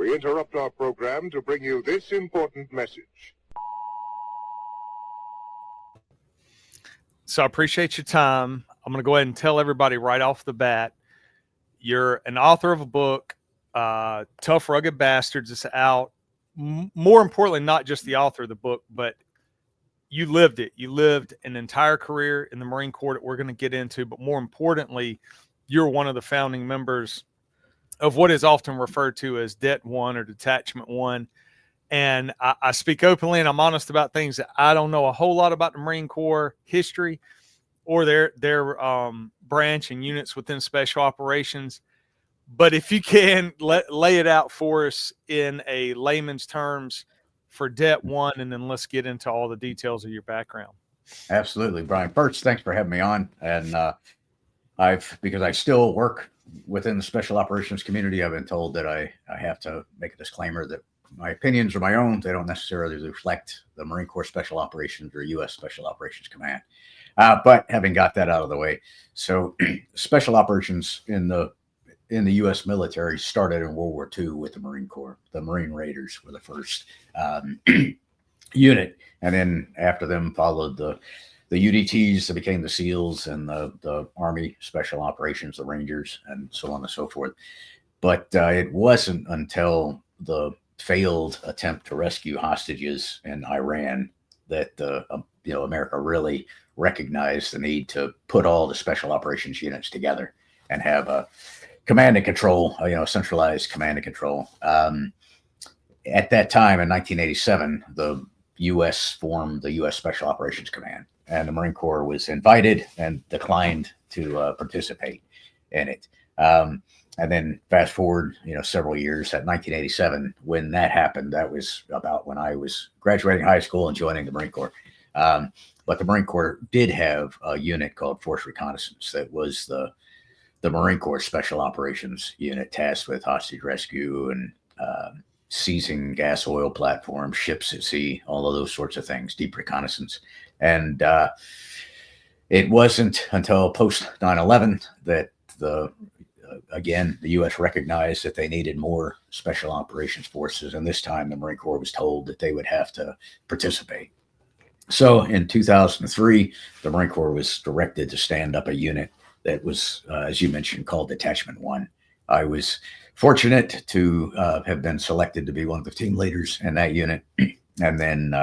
We interrupt our program to bring you this important message. So I appreciate your time. I'm going to go ahead and tell everybody right off the bat, you're an author of a book, Tough Rugged Bastards. It's out. More importantly, not just the author of the book, but you lived it. You lived an entire career in the Marine Corps that we're going to get into. But more importantly, you're one of the founding members of what is often referred to as Det One or Detachment One. And I speak openly and I'm honest about things that I don't know a whole lot about the Marine Corps history or their branch and units within special operations. But if you can lay it out for us in a layman's terms for Det One, and then let's get into all the details of your background. Absolutely, Brian. First, thanks for having me on. And because I still work within the special operations community, I've been told that I have to make a disclaimer that my opinions are my own. They don't necessarily reflect the Marine Corps Special Operations or U.S. Special Operations Command. But having got that out of the way, so special operations in the U.S. military started in World War II with the Marine Corps. The Marine Raiders were the first unit, and then after them followed the UDTs that became the SEALs and the Army Special Operations, the Rangers, and so on and so forth. But it wasn't until the failed attempt to rescue hostages in Iran that America really recognized the need to put all the special operations units together and have a command and control, centralized command and control. At that time in 1987, the U.S. formed the U.S. Special Operations Command, and the Marine Corps was invited and declined to participate in it. And then fast forward, several years, at 1987, when that happened, that was about when I was graduating high school and joining the Marine Corps. But the Marine Corps did have a unit called Force Reconnaissance that was the Marine Corps Special Operations Unit tasked with hostage rescue and seizing gas oil platforms, ships at sea, all of those sorts of things, deep reconnaissance. And it wasn't until post 9/11 that the U.S. recognized that they needed more special operations forces. And this time the Marine Corps was told that they would have to participate. So in 2003, the Marine Corps was directed to stand up a unit that was, as you mentioned, called Detachment One. I was fortunate to have been selected to be one of the team leaders in that unit. And then,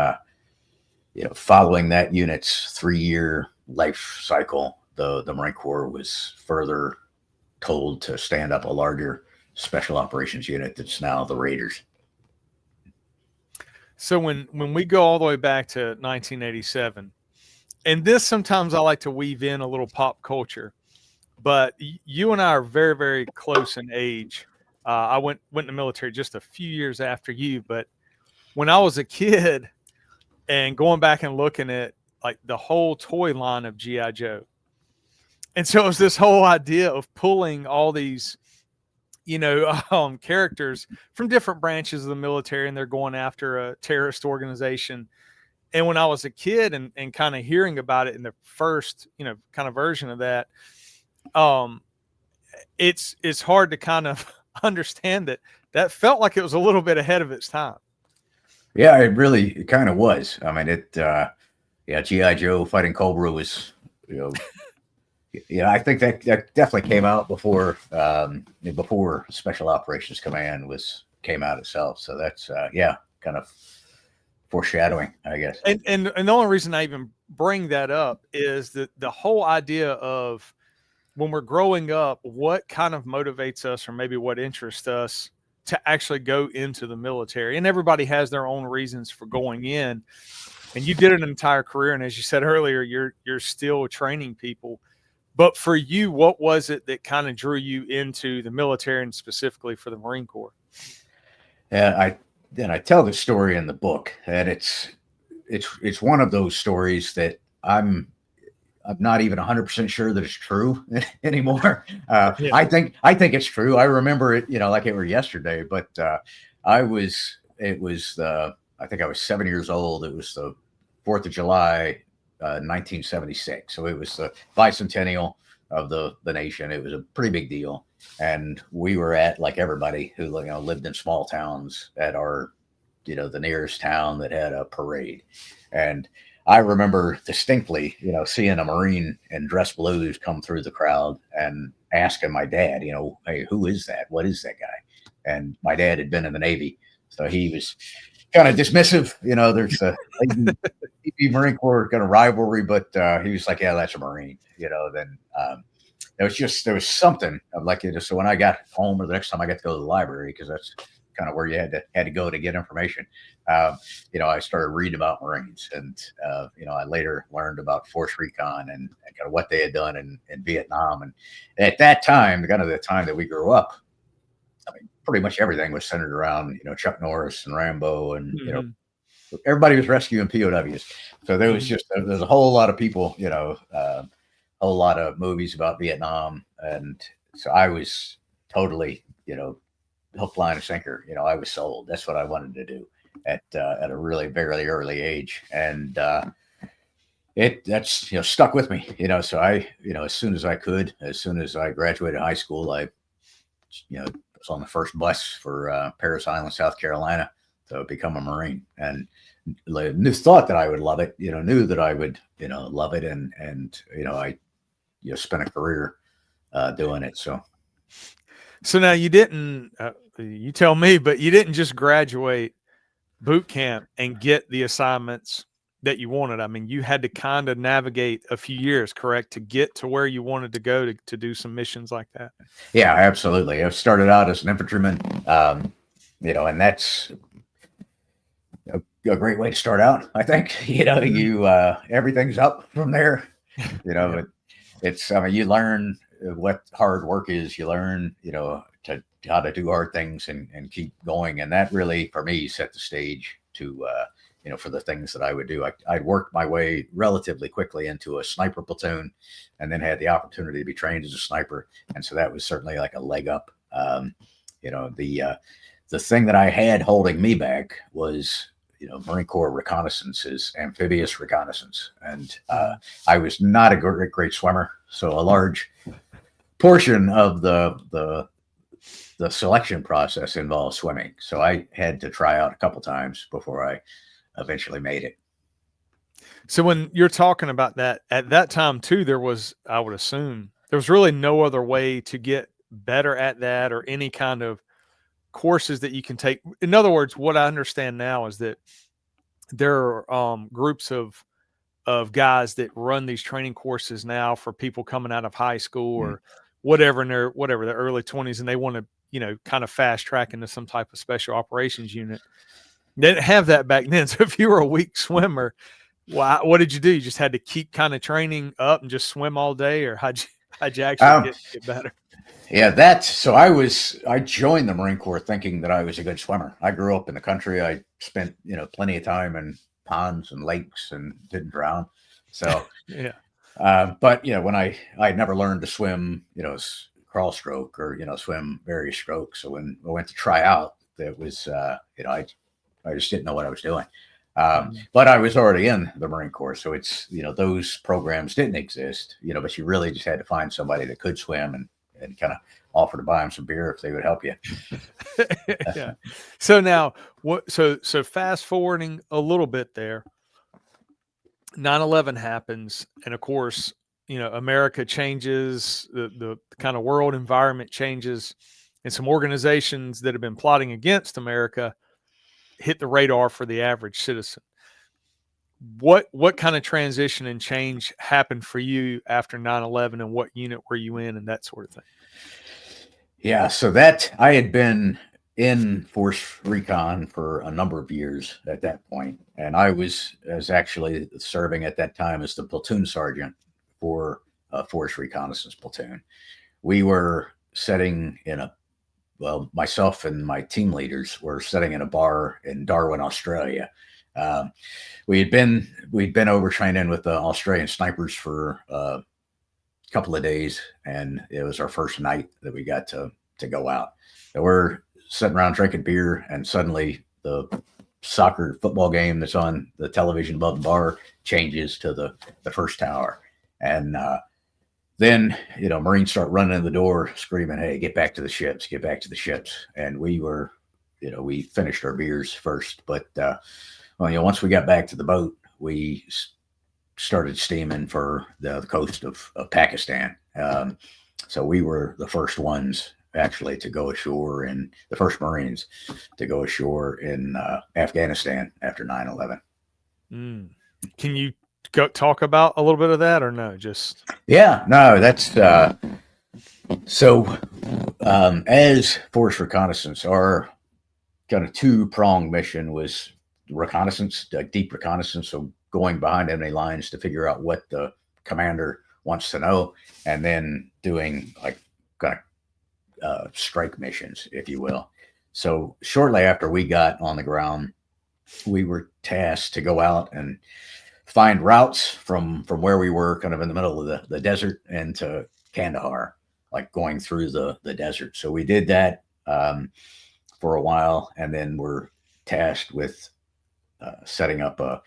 following that unit's 3-year life cycle, the Marine Corps was further told to stand up a larger special operations unit that's now the Raiders. So when we go all the way back to 1987, and this sometimes I like to weave in a little pop culture, but you and I are very, very close in age. I went in the military just a few years after you, but when I was a kid and going back and looking at like the whole toy line of G.I. Joe. And so it was this whole idea of pulling all these, characters from different branches of the military, and they're going after a terrorist organization. And when I was a kid and kind of hearing about it in the first, kind of version of that, it's hard to kind of understand that felt like it was a little bit ahead of its time. Yeah, it kind of was. I mean, G.I. Joe Fighting Cobra was, I think that definitely came out before Special Operations Command came out itself. So that's kind of foreshadowing, I guess. And the only reason I even bring that up is that the whole idea of when we're growing up, what kind of motivates us or maybe what interests us to actually go into the military. And everybody has their own reasons for going in. And you did an entire career. And as you said earlier, you're still training people. But for you, what was it that kind of drew you into the military and specifically for the Marine Corps? Yeah, I tell the story in the book, and it's one of those stories that I'm not even 100% sure that it's true anymore. Yeah. I think it's true. I remember it, like it were yesterday, but I think I was 7 years old. It was the 4th of July, 1976. So it was the bicentennial of the nation. It was a pretty big deal. And we were at, like everybody who, lived in small towns, at our, the nearest town that had a parade. And I remember distinctly, seeing a Marine in dress blues come through the crowd and asking my dad, hey, who is that? What is that guy? And my dad had been in the Navy, so he was kind of dismissive. There's a Navy Marine Corps kind of rivalry, but he was like, yeah, that's a Marine. Then there was something of like it. So when I got home, or the next time I got to go to the library, because that's kind of where you had to go to get information. I started reading about Marines, and I later learned about Force Recon and kind of what they had done in Vietnam. And at that time, kind of the time that we grew up, I mean, pretty much everything was centered around Chuck Norris and Rambo, and everybody was rescuing POWs. So there was there's a whole lot of people, a whole lot of movies about Vietnam, and so I was totally, hook, line, and sinker. I was sold. That's what I wanted to do at a really very early age, and that's stuck with me. So I, as soon as I graduated high school, I was on the first bus for Paris Island, South Carolina, to become a Marine, and thought that I would love it. Knew that I would love it, and I spent a career doing it. So now you didn't, you tell me, but you didn't just graduate boot camp and get the assignments that you wanted. I mean, you had to kind of navigate a few years, correct, to get to where you wanted to go to do some missions like that. Yeah, absolutely. I started out as an infantryman, and that's a great way to start out. I think, everything's up from there, but it's, you learn what hard work is. You learn, how to do hard things and keep going. And that really, for me, set the stage to, for the things that I would do. I'd worked my way relatively quickly into a sniper platoon, and then had the opportunity to be trained as a sniper. And so that was certainly like a leg up. The thing that I had holding me back was, Marine Corps reconnaissances, amphibious reconnaissance. And I was not a great swimmer. So a large portion of the selection process involves swimming. So I had to try out a couple times before I eventually made it. So when you're talking about that, at that time too, there was, I would assume, there was really no other way to get better at that, or any kind of courses that you can take. In other words, what I understand now is that there are groups of guys that run these training courses now for people coming out of high school or whatever in their early 20s, and they want to kind of fast track into some type of special operations unit. They didn't have that back then. So if you were a weak swimmer, what did you do? You just had to keep kind of training up and just swim all day, or how'd you actually get better? Yeah, so I joined the Marine Corps thinking that I was a good swimmer. I grew up in the country. I spent, plenty of time in ponds and lakes and didn't drown. So, yeah. But, when I'd never learned to swim, crawl stroke or, swim various strokes. So when I went to try out, it was, I just didn't know what I was doing. But I was already in the Marine Corps. So it's, those programs didn't exist, but you really just had to find somebody that could swim and kind of offer to buy them some beer if they would help you. Yeah. So now so fast forwarding a little bit there, 9/11 happens. And of course, America changes, the kind of world environment changes, and some organizations that have been plotting against America hit the radar for the average citizen. What kind of transition and change happened for you after 9/11, and what unit were you in, and that sort of thing? Yeah, so that I had been in Force Recon for a number of years at that point, and I was actually serving at that time as the platoon sergeant for a Force Reconnaissance platoon. We were sitting in myself and my team leaders were sitting in a bar in Darwin, Australia. We'd been overtraining with the Australian snipers for a couple of days, and it was our first night that we got to go out. So we're sitting around drinking beer, and suddenly the football game that's on the television above the bar changes to the first tower, and then, Marines start running in the door screaming, "Hey, get back to the ships, get back to the ships." And we were, we finished our beers first, but, once we got back to the boat, we started steaming for the coast of Pakistan. So we were the first ones actually to go ashore, and the first Marines to go ashore in Afghanistan after 9/11. Can you talk about a little bit of that, or no? Just no, that's so. As force reconnaissance, our kind of two-pronged mission was reconnaissance, deep reconnaissance, so going behind enemy lines to figure out what the commander wants to know, and then doing like kind of strike missions, if you will. So shortly after we got on the ground, we were tasked to go out and find routes from where we were, kind of in the middle of the desert, and to Kandahar, like going through the desert. So we did that for a while, and then we're tasked with setting up a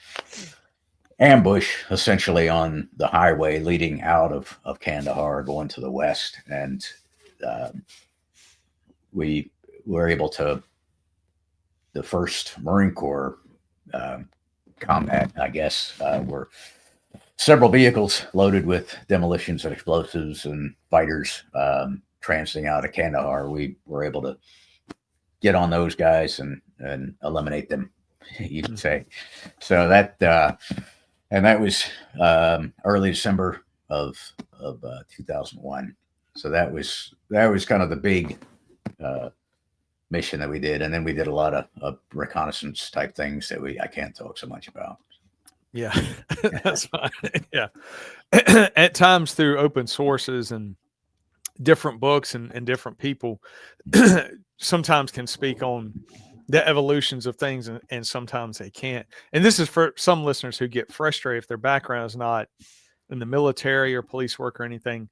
ambush essentially on the highway leading out of Kandahar, going to the west. And we were able to, the first Marine Corps combat, I guess, were several vehicles loaded with demolitions and explosives and fighters transiting out of Kandahar. We were able to get on those guys and eliminate them, you could say. So that and that was early December of 2001. So that was kind of the big mission that we did, and then we did a lot of reconnaissance type things that I can't talk so much about. Yeah, that's fine. Yeah, at times through open sources and different books and different people, sometimes can speak on the evolutions of things, and sometimes they can't. And this is for some listeners who get frustrated if their background is not in the military or police work or anything,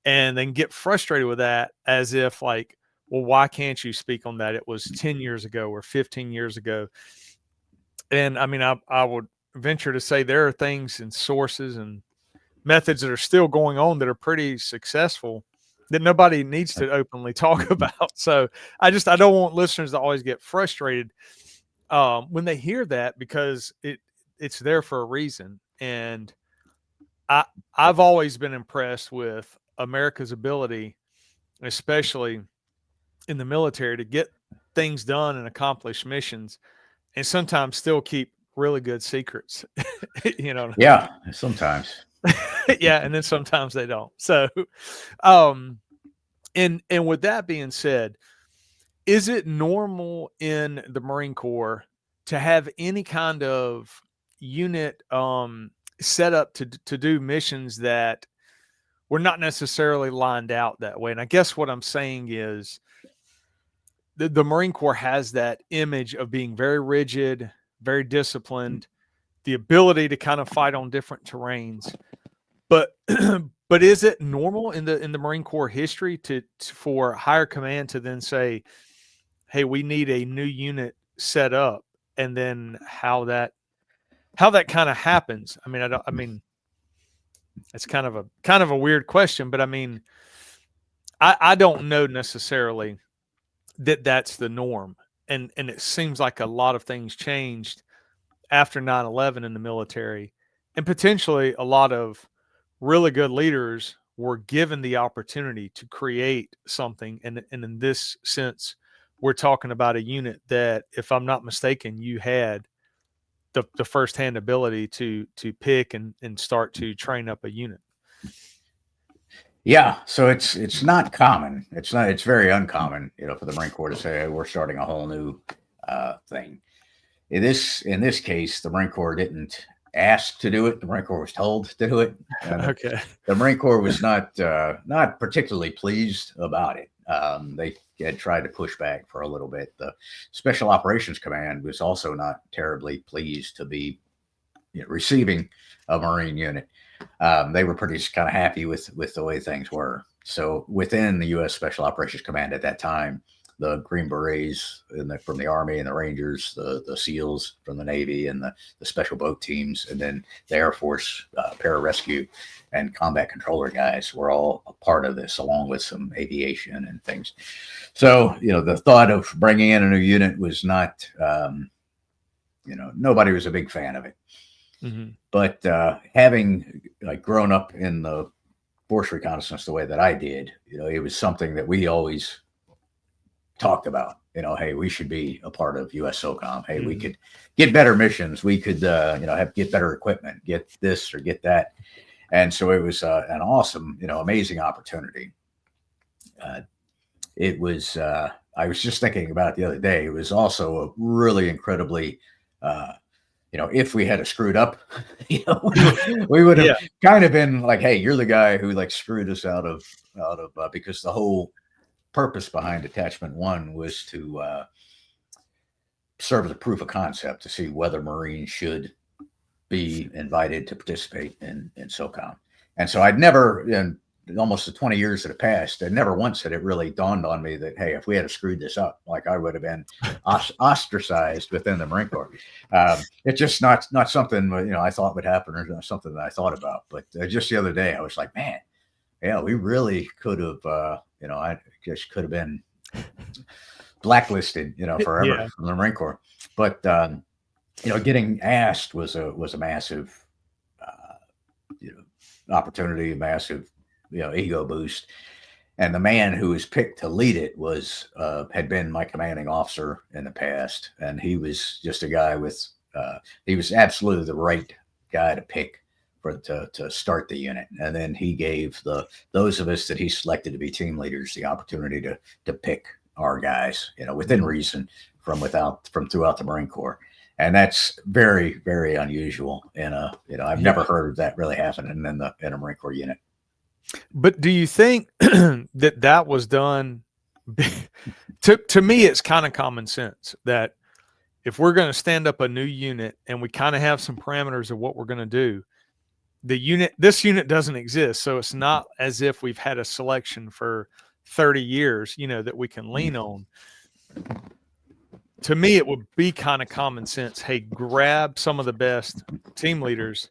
and then get frustrated with that as if like, well, why can't you speak on that? It was 10 years ago or 15 years ago. And I mean, I would venture to say there are things and sources and methods that are still going on that are pretty successful that nobody needs to openly talk about. So I don't want listeners to always get frustrated when they hear that, because it's there for a reason. And I've always been impressed with America's ability, especially in the military, to get things done and accomplish missions, and sometimes still keep really good secrets. Yeah, sometimes. Yeah, and then sometimes they don't. So and with that being said, is it normal in the Marine Corps to have any kind of unit set up to do missions that were not necessarily lined out that way? And I guess what I'm saying is the Marine Corps has that image of being very rigid, very disciplined, the ability to kind of fight on different terrains. But but is it normal in the Marine Corps history for higher command to then say, hey, we need a new unit set up, and then how that kind of happens? I mean, it's kind of a weird question, but I mean, I don't know necessarily that that's the norm. And it seems like a lot of things changed after 9/11 in the military, and potentially a lot of really good leaders were given the opportunity to create something. And in this sense, we're talking about a unit that, if I'm not mistaken, you had the firsthand ability to pick and start to train up a unit. Yeah, so it's not common. It's very uncommon, for the Marine Corps to say, hey, we're starting a whole new thing. In this case, the Marine Corps didn't ask to do it. The Marine Corps was told to do it. Okay. The Marine Corps was not particularly pleased about it. They had tried to push back for a little bit. The Special Operations Command was also not terribly pleased to be receiving a Marine unit. They were pretty kind of happy with the way things were. So within the U.S. Special Operations Command at that time, the Green Berets from the Army and the Rangers, the SEALs from the Navy, and the special boat teams, and then the Air Force pararescue and combat controller guys were all a part of this, along with some aviation and things. So, the thought of bringing in a new unit was not, nobody was a big fan of it. Mm-hmm. But having grown up in the force reconnaissance the way that I did, it was something that we always talked about. Hey, we should be a part of US SOCOM. Hey, we could get better missions. We could, get better equipment, get this or get that. And so it was an awesome, amazing opportunity. It was, I was just thinking about it the other day. It was also a really incredibly, if we had screwed up, we would have kind of been like, hey, you're the guy who screwed us out of because the whole purpose behind Detachment One was to serve as a proof of concept to see whether Marines should be invited to participate in SOCOM. And so I'd never, in almost the 20 years that have passed, and never once had it really dawned on me that, hey, if we had screwed this up, I would have been ostracized within the Marine Corps. It's just not something, I thought would happen, or something that I thought about. But just the other day, I was like, man, yeah, we really could have, I just could have been blacklisted, forever from the Marine Corps. But, getting asked was a massive, opportunity, a massive, ego boost. And the man who was picked to lead it was had been my commanding officer in the past, and he was just a guy with he was absolutely the right guy to pick to start the unit. And then he gave those of us that he selected to be team leaders the opportunity to pick our guys, within reason from throughout the Marine Corps. And that's very, very unusual. I've never heard of that really happening in a Marine Corps unit. But do you think that was done? To me, it's kind of common sense that if we're going to stand up a new unit and we kind of have some parameters of what we're going to do, this unit doesn't exist. So it's not as if we've had a selection for 30 years, that we can lean on. To me, it would be kind of common sense. Hey, grab some of the best team leaders,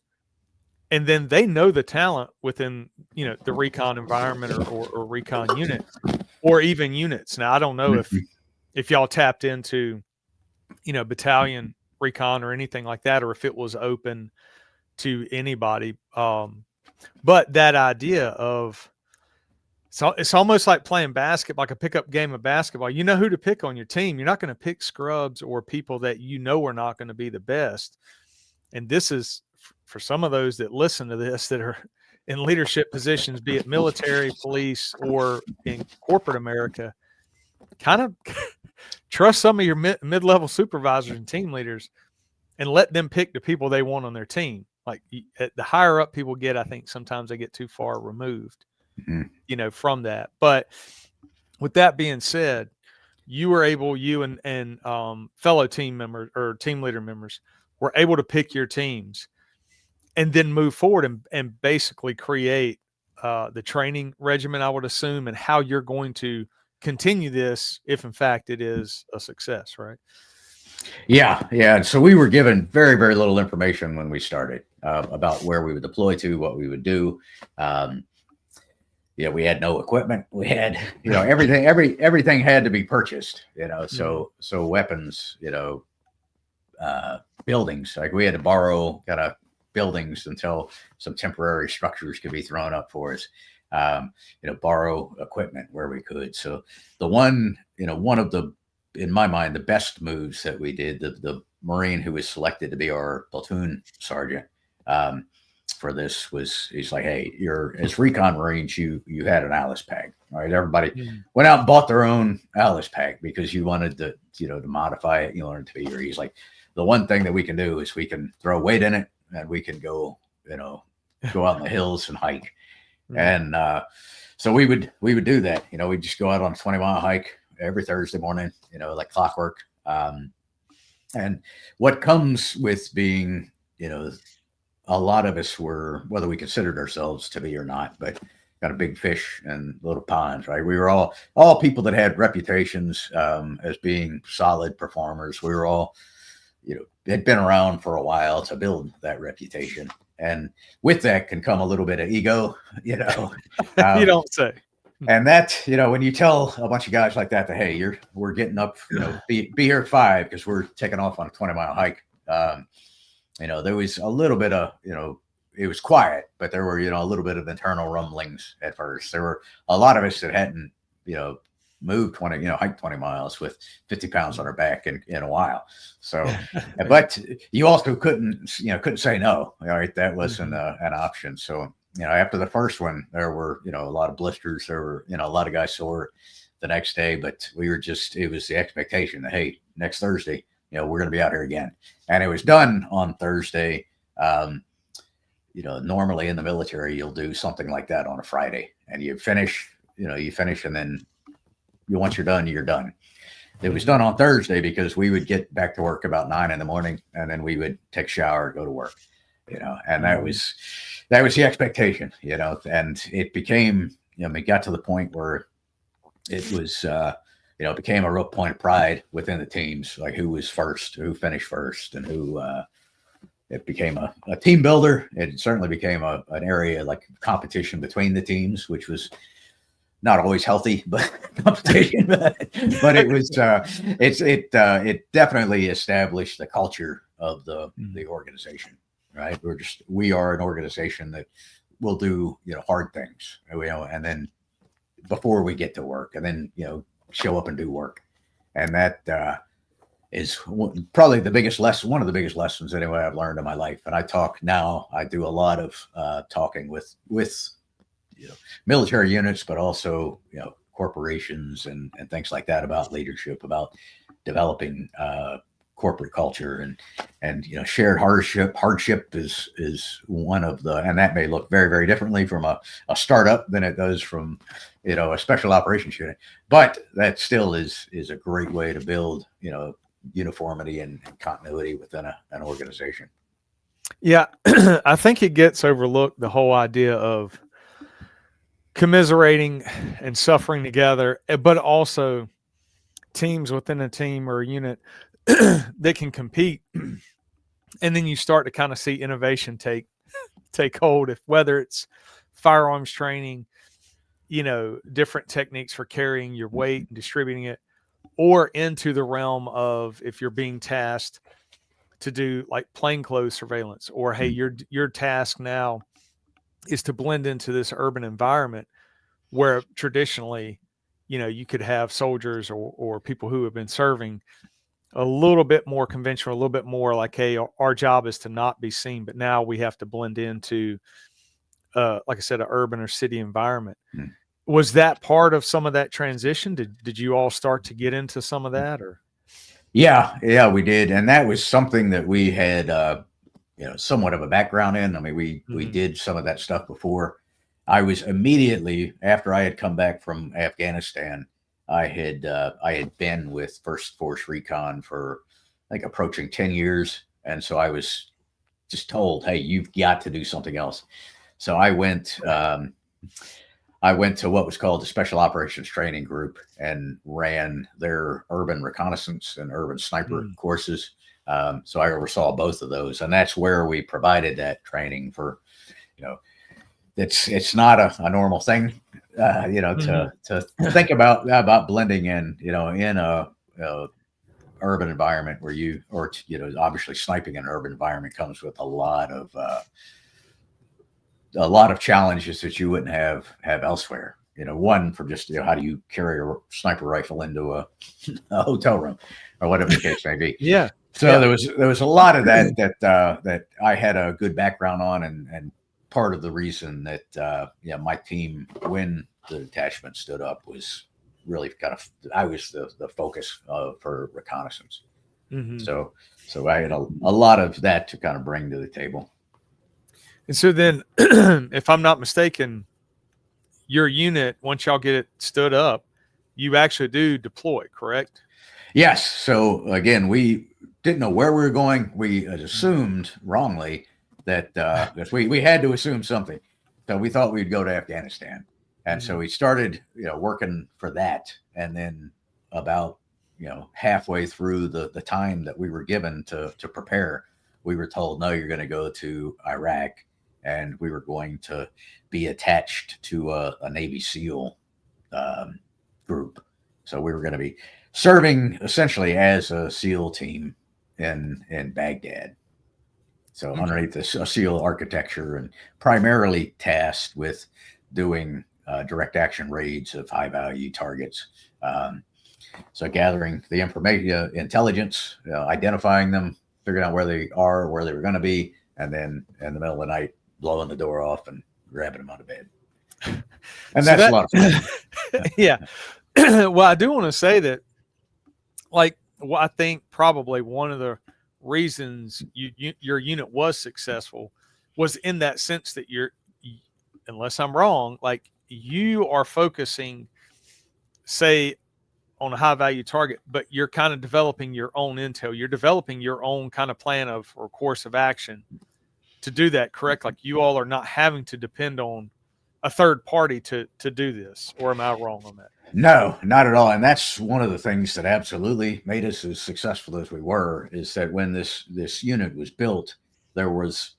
and then they know the talent within, the recon environment or recon unit, or even units. Now, I don't know if y'all tapped into, battalion recon or anything like that, or if it was open to anybody. But that idea of, so it's almost like playing basketball, like a pickup game of basketball. You know who to pick on your team. You're not going to pick scrubs or people that are not going to be the best. And this is for some of those that listen to this that are in leadership positions, be it military, police, or in corporate America. Kind of trust some of your mid-level supervisors and team leaders and let them pick the people they want on their team. Like the higher up people get, I think sometimes they get too far removed. From that. But with that being said, you and fellow team members or team leader members were able to pick your teams and then move forward and basically create the training regimen, I would assume, and how you're going to continue this if in fact it is a success, right? Yeah. So we were given very, very little information when we started about where we would deploy to, what we would do. We had no equipment. We had, everything. Everything had to be purchased. So weapons. Buildings. Like we had to borrow kind of buildings until some temporary structures could be thrown up for us. Borrow equipment where we could. So one of the, in my mind, the best moves that we did, the Marine who was selected to be our platoon sergeant. For this he's like, hey, as recon Marines, you had an Alice pack, right? Everybody went out and bought their own Alice pack because you wanted to, to modify it. You wanted it to be here. He's like, the one thing that we can do is we can throw weight in it and we can go out in the hills and hike. And so we would do that. We'd just go out on a 20-mile hike every Thursday morning, like clockwork. And what comes with being, a lot of us were, whether we considered ourselves to be or not, but kind of big fish in little ponds, right? We were all people that had reputations as being solid performers. We were all, had been around for a while to build that reputation. And with that can come a little bit of ego, You don't say. And that, when you tell a bunch of guys like that, hey, we're getting up, be here at 5 because we're taking off on a 20-mile hike. There was a little bit of, it was quiet, but there were, a little bit of internal rumblings at first. There were a lot of us that hadn't, moved 20, hiked 20 miles with 50 pounds on our back in a while. So, but you also couldn't say no. All right. That wasn't an option. So, after the first one, there were, a lot of blisters. There were, a lot of guys sore the next day, but it was the expectation that, hey, next Thursday, we're going to be out here again. And it was done on Thursday. Normally in the military, you'll do something like that on a Friday and you finish, and then once you're done, you're done. It was done on Thursday because we would get back to work about 9 a.m. and then we would take a shower, go to work, and that was the expectation, and it became, it got to the point where it was, it became a real point of pride within the teams, like who was first, who finished first, and who, it became a team builder. It certainly became an area like competition between the teams, which was not always healthy, but competition. but it was, it definitely established the culture of the organization. Right. We are an organization that will do, hard things, and then before we get to work and then, show up and do work. And that is probably the biggest lesson, one of the biggest lessons anyway I've learned in my life. And I do a lot of talking with, military units, but also, corporations and things like that about leadership, about developing, corporate culture and shared hardship is one of the, and that may look very, very differently from a startup than it does from a special operations unit, but that still is a great way to build uniformity and continuity within an organization. Yeah. I think it gets overlooked, the whole idea of commiserating and suffering together, but also teams within a team or a unit they can compete, and then you start to kind of see innovation take hold, whether it's firearms training, different techniques for carrying your weight and distributing it, or into the realm of if you're being tasked to do like plainclothes surveillance, or hey, your task now is to blend into this urban environment where traditionally, you could have soldiers or people who have been serving a little bit more conventional, a little bit more like, hey, our job is to not be seen, but now we have to blend into, like I said, an urban or city environment. Was that part of some of that transition? Did you all start to get into some of that, or? Yeah, we did. And that was something that we had, somewhat of a background in. I mean, we did some of that stuff before. I was immediately after I had come back from Afghanistan, I had been with First Force Recon for I think approaching 10 years. And so I was just told, hey, you've got to do something else. So I went to what was called the Special Operations Training Group and ran their urban reconnaissance and urban sniper courses. So I oversaw both of those. And that's where we provided that training for, it's not a normal thing, to think about blending in, in a urban environment where obviously sniping in an urban environment comes with a lot of challenges that you wouldn't have elsewhere. One for just, how do you carry a sniper rifle into a hotel room or whatever the case may be. Yeah. So there was a lot of that I had a good background on, and part of the reason that my team, when the detachment stood up, was really I was the focus for reconnaissance. So I had a lot of that to kind of bring to the table. And so then, if I'm not mistaken, your unit, once y'all get it stood up, you actually do deploy, correct? Yes. So again, we didn't know where we were going. We assumed wrongly that we had to assume something. So we thought we'd go to Afghanistan. And so we started, working for that. And then about, halfway through the time that we were given to prepare, we were told, no, you're going to go to Iraq, and we were going to be attached to a Navy SEAL group. So we were going to be serving essentially as a SEAL team in Baghdad. So underneath this SEAL architecture, and primarily tasked with doing direct action raids of high value targets. So gathering the information, intelligence, identifying them, figuring out where they are, where they were going to be, and then in the middle of the night, blowing the door off and grabbing them out of bed. And that's a lot of fun. Yeah. Well, I do want to say that, like, I think probably one of the reasons your unit was successful was in that sense that unless I'm wrong, like, you are focusing, say, on a high value target, but you're kind of developing your own intel. You're developing your own kind of plan or course of action to do that, correct? Like, you all are not having to depend on a third party to do this, or am I wrong on that? No, not at all. And that's one of the things that absolutely made us as successful as we were, is that when this unit was built, there was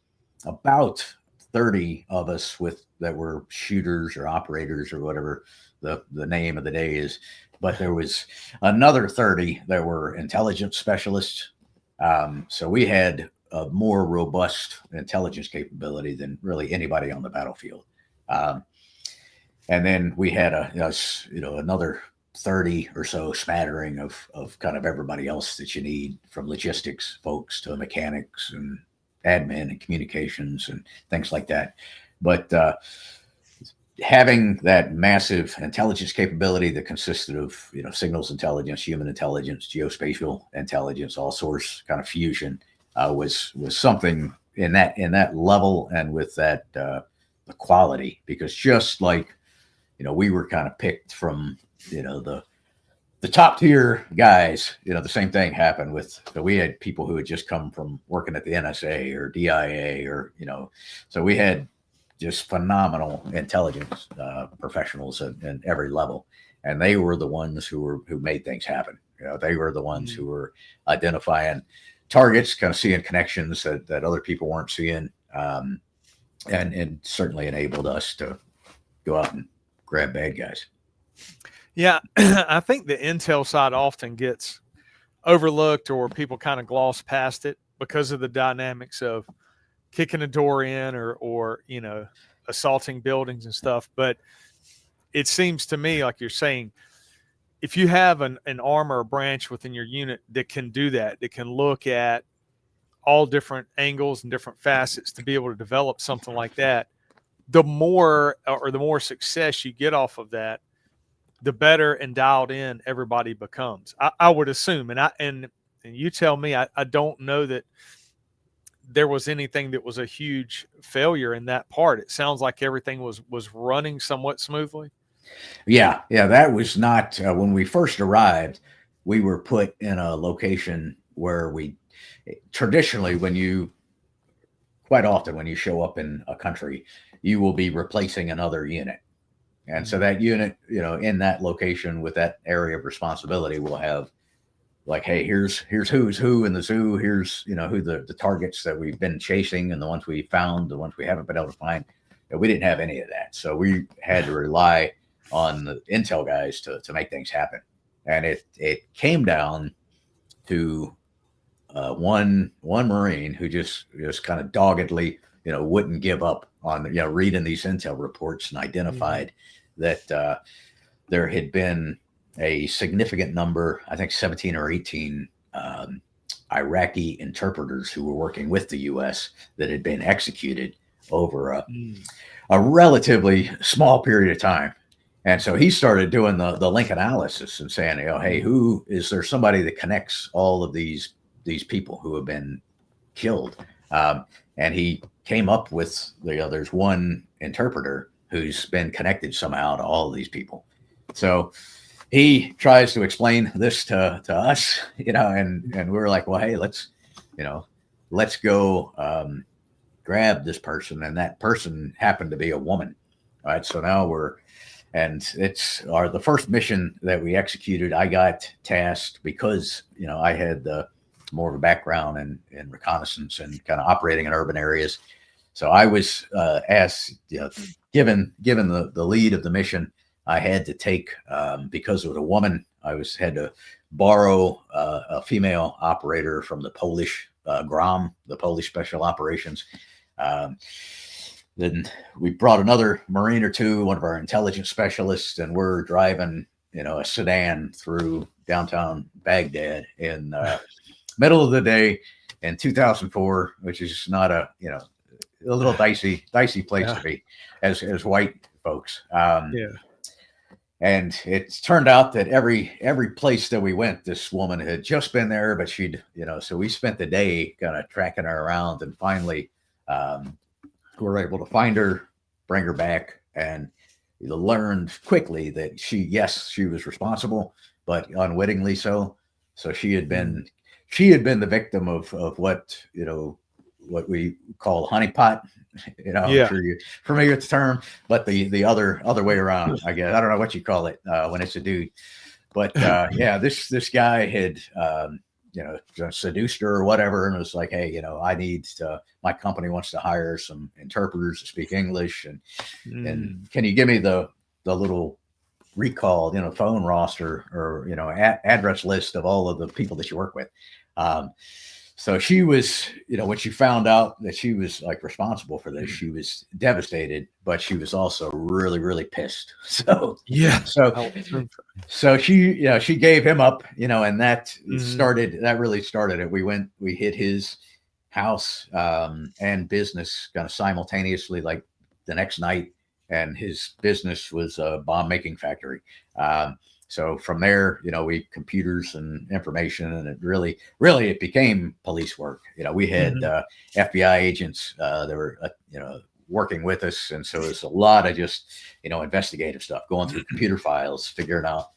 about 30 of us that were shooters or operators or whatever the name of the day is. But there was another 30 that were intelligence specialists. So we had a more robust intelligence capability than really anybody on the battlefield. And then we had another 30 or so smattering of kind of everybody else that you need, from logistics folks to mechanics and admin and communications and things like that. But having that massive intelligence capability that consisted of, signals intelligence, human intelligence, geospatial intelligence, all source kind of fusion, was something in that level, and with that the quality, because just like, we were kind of picked from, the top tier guys, the same thing happened we had people who had just come from working at the NSA or DIA or, so we had just phenomenal intelligence professionals at every level. And they were the ones who made things happen. They were the ones who were identifying targets, kind of seeing connections that other people weren't seeing, and certainly enabled us to go out and grab bad guys. Yeah, I think the intel side often gets overlooked, or people kind of gloss past it because of the dynamics of kicking a door in or assaulting buildings and stuff. But it seems to me, like you're saying, if you have an arm or a branch within your unit that can do that can look at all different angles and different facets to be able to develop something like that, the more success you get off of that, the better and dialed in everybody becomes. I would assume, and you tell me, I don't know that there was anything that was a huge failure in that part. It sounds like everything was running somewhat smoothly. Yeah, that was not when we first arrived. We were put in a location where traditionally, quite often when you show up in a country, you will be replacing another unit. And so that unit, in that location with that area of responsibility will have, like, hey, here's who's who in the zoo. Here's, who the targets that we've been chasing, and the ones we found, the ones we haven't been able to find. We didn't have any of that. So we had to rely on the intel guys to make things happen. And it came down to one Marine who just kind of doggedly, wouldn't give up on, reading these intel reports, and identified that there had been a significant number, I think 17 or 18 Iraqi interpreters who were working with the U.S. that had been executed over a relatively small period of time. And so he started doing the link analysis and saying, hey, is there somebody that connects all of these people who have been killed? And he came up with, there's one interpreter who's been connected somehow to all of these people. So he tries to explain this to us, and we were like, well, hey, let's go grab this person. And that person happened to be a woman. All right. So now we're And it's the first mission that we executed. I got tasked because, I had more of a background in reconnaissance and kind of operating in urban areas. So I was asked, given the lead of the mission, I had to take, because it was a woman, had to borrow a female operator from the Polish GROM, the Polish Special Operations. Then we brought another Marine or two, one of our intelligence specialists, and we're driving, a sedan through downtown Baghdad in middle of the day in 2004, which is not a little dicey place to be as white folks. And it's turned out that every place that we went, this woman had just been there, but she'd, so we spent the day kind of tracking her around, and finally we were able to find her, bring her back, and learned quickly that she was responsible, but unwittingly so. So she had been the victim of what what we call honeypot. I'm sure you're familiar with the term, but the other way around, I guess. I don't know what you call it when it's a dude, but this guy had seduced her or whatever, and was like, hey, I need my company wants to hire some interpreters to speak English, and can you give me the little recall, phone roster or address list of all of the people that you work with. So she was, when she found out that she was like responsible for this, she was devastated, but she was also really, really pissed. So she gave him up, and that really started it. We hit his house and business kind of simultaneously, like the next night, and his business was a bomb making factory. So from there, we computers and information, and it really it became police work. We had FBI agents that were working with us, and so it's a lot of just investigative stuff, going through computer files, figuring out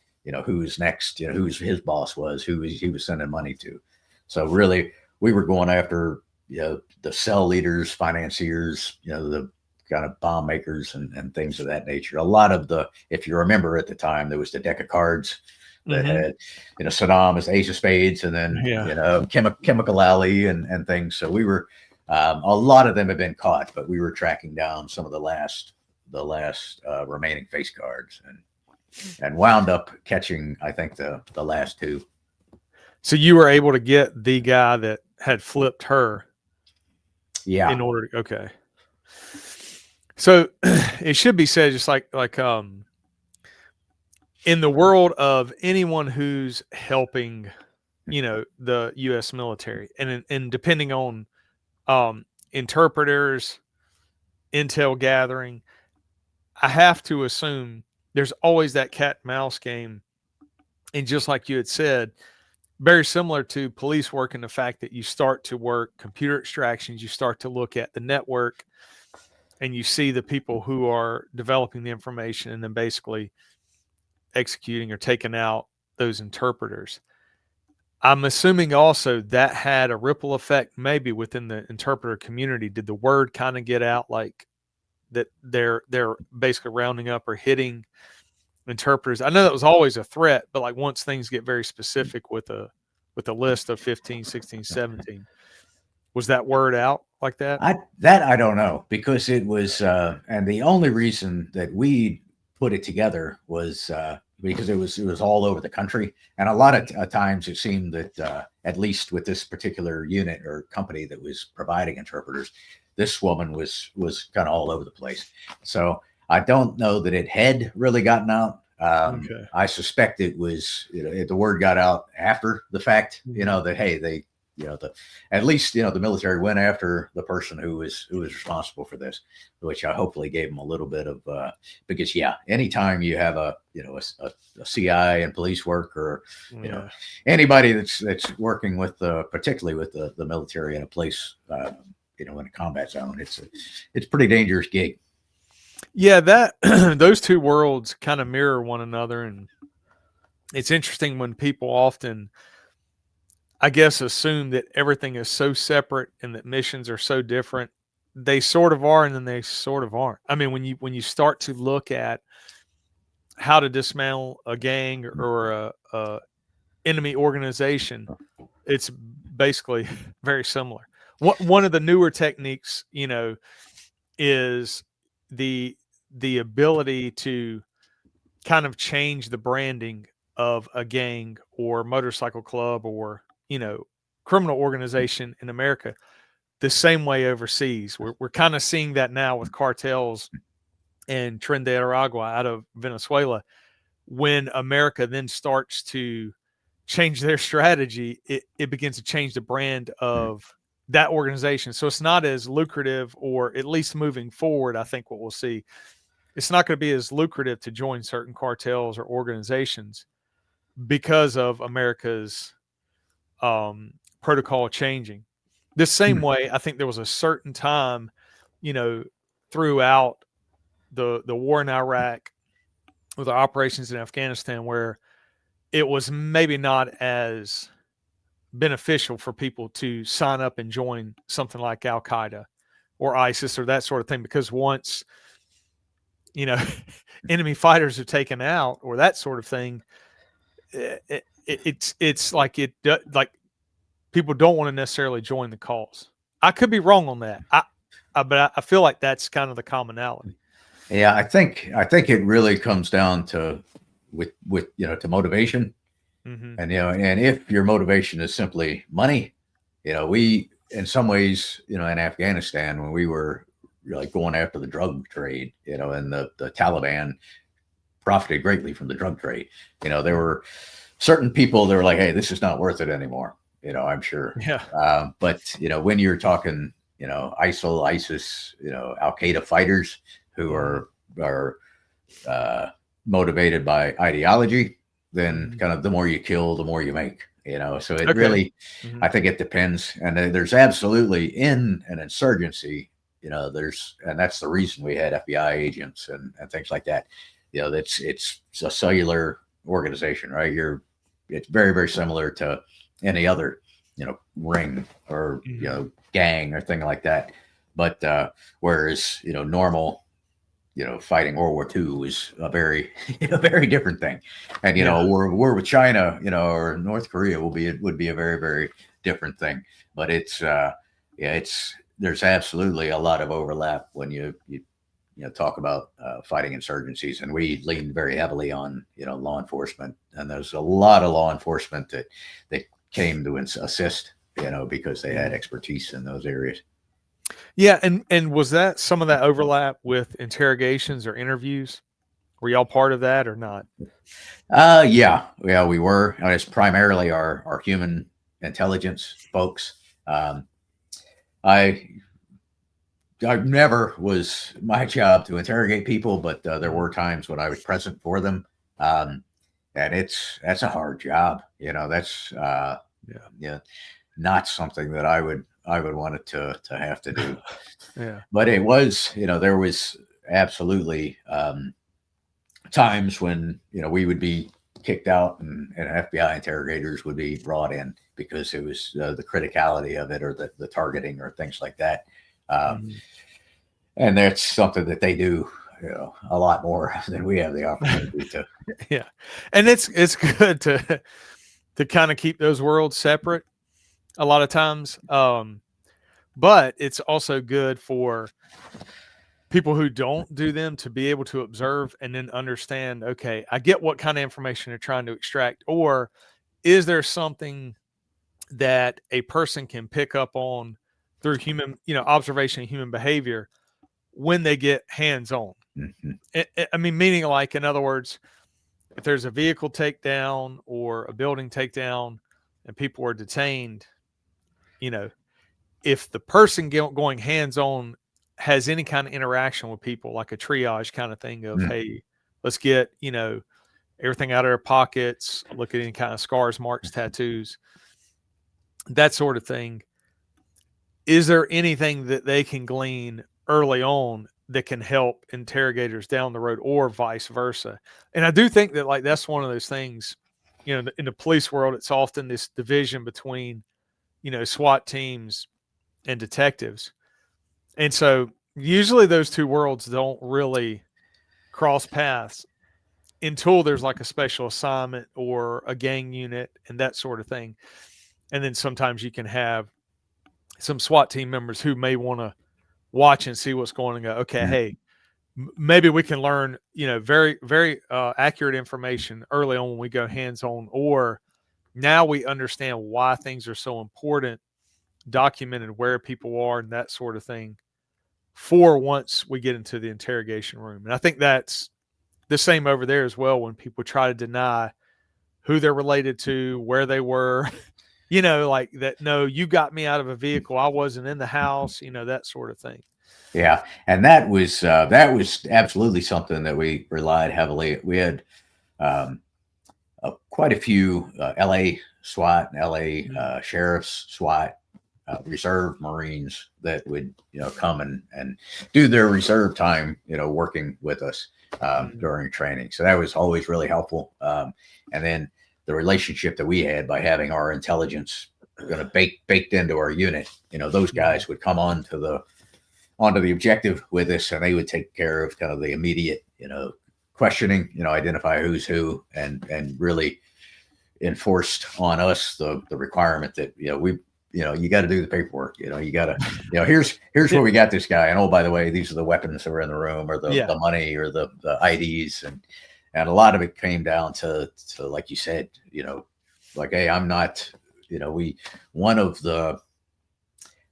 who's next, who his boss was, who he was sending money to. So really, we were going after the cell leaders, financiers, the kind of bomb makers and things of that nature. A lot of if you remember at the time, there was the deck of cards that had, Saddam as Ace of Spades, and then, Chemical Alley and things. So we were, a lot of them have been caught, but we were tracking down some of the last remaining face cards and wound up catching, I think, the last two. So you were able to get the guy that had flipped her. Yeah. In order to, okay. So it should be said, just like in the world of anyone who's helping, the U.S. military, and depending on interpreters, intel gathering, I have to assume there's always that cat and mouse game. And just like you had said, very similar to police work, in the fact that you start to work computer extractions, you start to look at the network, and you see the people who are developing the information and then basically executing or taking out those interpreters. I'm assuming also that had a ripple effect maybe within the interpreter community. Did the word kind of get out like that they're basically rounding up or hitting interpreters? I know that was always a threat, but like once things get very specific with a list of 15, 16, 17, was that word out like that? I don't know, because it was, and the only reason that we put it together was because it was all over the country, and a lot of times it seemed that at least with this particular unit or company that was providing interpreters, this woman was kind of all over the place. So I don't know that it had really gotten out. Okay. I suspect it was, the word got out after the fact, that, hey, they, at least, the military went after the person who was responsible for this, which I hopefully gave them a little bit of, because anytime you have a CI and police work, or, anybody that's working with, particularly with the military in a place, in a combat zone, it's a pretty dangerous gig. Yeah, that those two worlds kind of mirror one another, and it's interesting when people often, I guess, assume that everything is so separate and that missions are so different. They sort of are, and then they sort of aren't. I mean, when you start to look at how to dismantle a gang or a enemy organization, it's basically very similar. One of the newer techniques, is the ability to kind of change the branding of a gang or motorcycle club or criminal organization in America the same way overseas. We're kind of seeing that now with cartels in Trinidad or Agua out of Venezuela. When America then starts to change their strategy, it begins to change the brand of that organization. So it's not as lucrative, or at least moving forward, I think what we'll see, it's not going to be as lucrative to join certain cartels or organizations because of America's protocol changing. The same way, I think there was a certain time, throughout the war in Iraq with the operations in Afghanistan, where it was maybe not as beneficial for people to sign up and join something like Al Qaeda or ISIS or that sort of thing, because once enemy fighters are taken out or that sort of thing, it's like people don't want to necessarily join the cause. I could be wrong on that. But I feel like that's kind of the commonality. Yeah, I think it really comes down to with to motivation. Mm-hmm. And if your motivation is simply money, we, in some ways, in Afghanistan, when we were like going after the drug trade, and the Taliban profited greatly from the drug trade. There were certain people that were like, hey, this is not worth it anymore. I'm sure. Yeah. But when you're talking, ISIL, ISIS, Al Qaeda fighters who are motivated by ideology, then kind of the more you kill, the more you make. So it really, I think it depends. And there's absolutely in an insurgency, and that's the reason we had FBI agents and things like that. It's a cellular organization, right? It's very, very similar to any other, ring or, gang or thing like that. But whereas, normal, fighting World War II was a very, very different thing. And, war with China, or North Korea would be a very, very different thing. But there's absolutely a lot of overlap when you talk about fighting insurgencies, and we lean very heavily on law enforcement, and there's a lot of law enforcement that came to assist, because they had expertise in those areas. Yeah, and was that some of that overlap with interrogations or interviews? Were y'all part of that or not? Yeah, we were. It's primarily our human intelligence folks. I never was my job to interrogate people, but there were times when I was present for them, and that's a hard job. That's not something that I would want it to have to do. Yeah, but it was, there was absolutely times when we would be kicked out, and FBI interrogators would be brought in because it was the criticality of it, or the targeting, or things like that. And that's something that they do, a lot more than we have the opportunity to. Yeah, and it's good to kind of keep those worlds separate a lot of times, but it's also good for people who don't do them to be able to observe and then understand, okay, I get what kind of information they're trying to extract, or is there something that a person can pick up on through human, observation of human behavior when they get hands-on. I mean, meaning, like, in other words, if there's a vehicle takedown or a building takedown and people are detained, if the person going hands-on has any kind of interaction with people, like a triage kind of thing of, hey, let's get, everything out of their pockets, look at any kind of scars, marks, tattoos, that sort of thing. Is there anything that they can glean early on that can help interrogators down the road, or vice versa? And I do think that, like, that's one of those things, in the police world, it's often this division between, SWAT teams and detectives. And so usually those two worlds don't really cross paths until there's like a special assignment or a gang unit and that sort of thing. And then sometimes you can have some SWAT team members who may want to watch and see what's going on and go, okay, Mhm. hey, maybe we can learn, very, very accurate information early on when we go hands on, or now we understand why things are so important, documented where people are and that sort of thing for once we get into the interrogation room. And I think that's the same over there as well when people try to deny who they're related to, where they were, like that. No, you got me out of a vehicle. I wasn't in the house, that sort of thing. Yeah, and that was absolutely something that we relied heavily. We had um, quite a few LA SWAT, LA sheriffs SWAT, reserve Marines that would come and do their reserve time, working with us during training. So that was always really helpful. And then the relationship that we had by having our intelligence baked into our unit, those guys would come onto the objective with us, and they would take care of kind of the immediate, questioning, identify who's who, and really enforced on us the requirement that you got to do the paperwork. You got to here's where we got this guy, and oh, by the way, these are the weapons that were in the room, or the money, or the IDs, and a lot of it came down to like you said, like, hey, I'm not, one of the,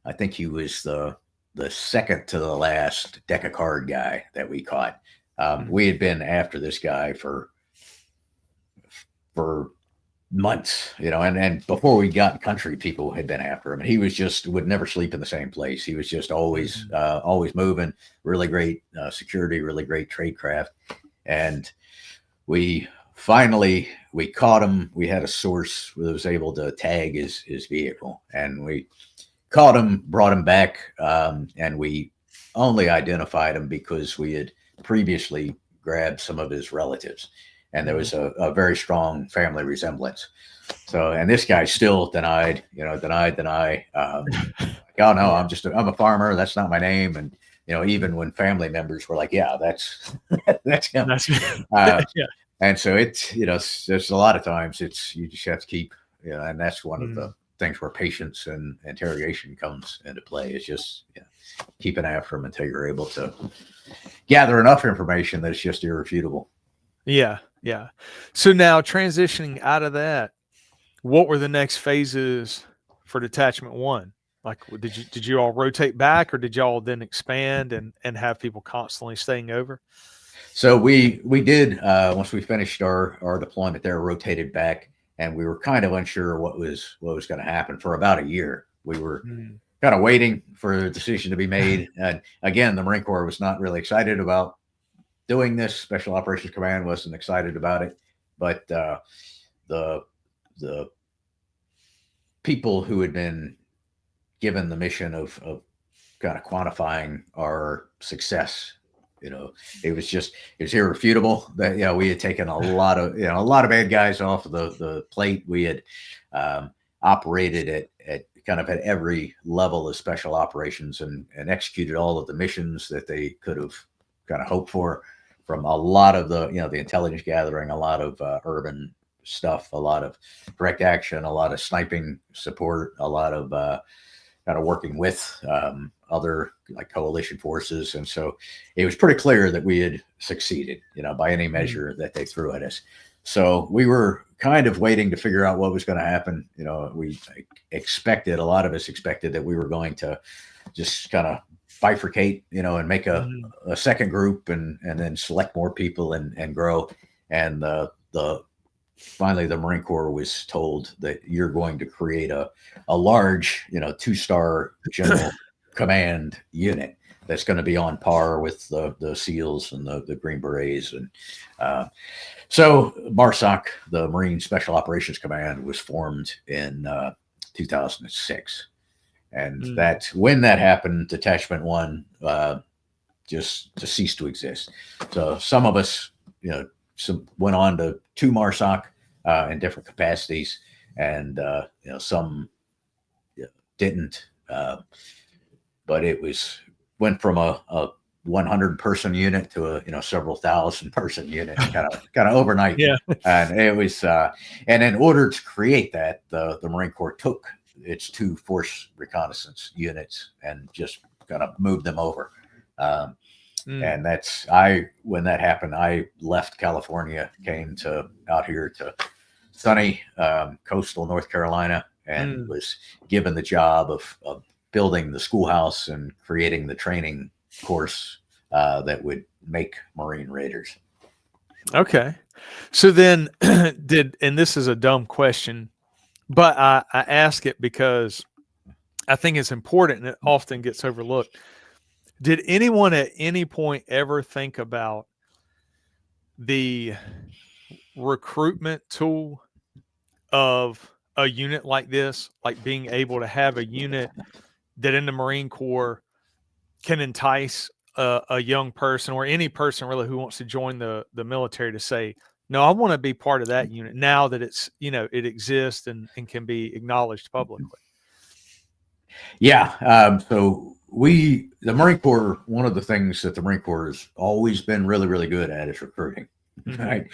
I think he was the second to the last deck of card guy that we caught. We had been after this guy for months, and before we got in country, people had been after him. And he was would never sleep in the same place. He was just always moving. Really great security, really great tradecraft. And we caught him. We had a source that was able to tag his vehicle, and we caught him, brought him back, and we only identified him because we had previously grabbed some of his relatives, and there was a very strong family resemblance. So, and this guy still denied. Oh no, I'm a farmer. That's not my name. And even when family members were like, yeah, that's that's him. And so it's there's a lot of times you just have to keep, and that's one of the things where patience and interrogation comes into play. Is just keeping after them until you're able to gather enough information that it's just irrefutable. Yeah. So now transitioning out of that, what were the next phases for Detachment One? Like, did you all rotate back, or did y'all then expand and have people constantly staying over? So we did, once we finished our deployment there, rotated back, and we were kind of unsure what was going to happen for about a year. We were kind of waiting for a decision to be made. And again, the Marine Corps was not really excited about doing this. Special Operations Command wasn't excited about it, but the people who had been given the mission of kind of quantifying our success, it was irrefutable that we had taken a lot of bad guys off of the plate. We had operated at kind of at every level of special operations and executed all of the missions that they could have kind of hoped for, from a lot of the the intelligence gathering, a lot of urban stuff, a lot of direct action, a lot of sniping support, a lot of kind of working with other like coalition forces. And so it was pretty clear that we had succeeded, by any measure that they threw at us. So we were kind of waiting to figure out what was going to happen. We expected, a lot of us expected, that we were going to just kind of bifurcate, and make a second group and then select more people and grow. And finally, the Marine Corps was told that you're going to create a large, 2-star general command unit that's going to be on par with the SEALs and the Green Berets. And so MARSOC, the Marine Special Operations Command, was formed in 2006. And when that happened, Detachment One just ceased to exist. So some of us, some went on to MARSOC in different capacities, and some didn't. But it went from a 100 person unit to a several thousand person unit kind of overnight. Yeah. And it was and in order to create that, the Marine Corps took its 2 force reconnaissance units and just kind of moved them over. And when that happened, I left California, came to out here to sunny coastal North Carolina, and was given the job of building the schoolhouse and creating the training course that would make Marine Raiders. Okay. So then and this is a dumb question, but I ask it because I think it's important and it often gets overlooked. Did anyone at any point ever think about the recruitment tool of a unit like this, like being able to have a unit that in the Marine Corps can entice a young person or any person really who wants to join the military to say, no, I want to be part of that unit now that it's, it exists and can be acknowledged publicly? Yeah. So the Marine Corps, one of the things that the Marine Corps has always been really, really good at is recruiting. Right.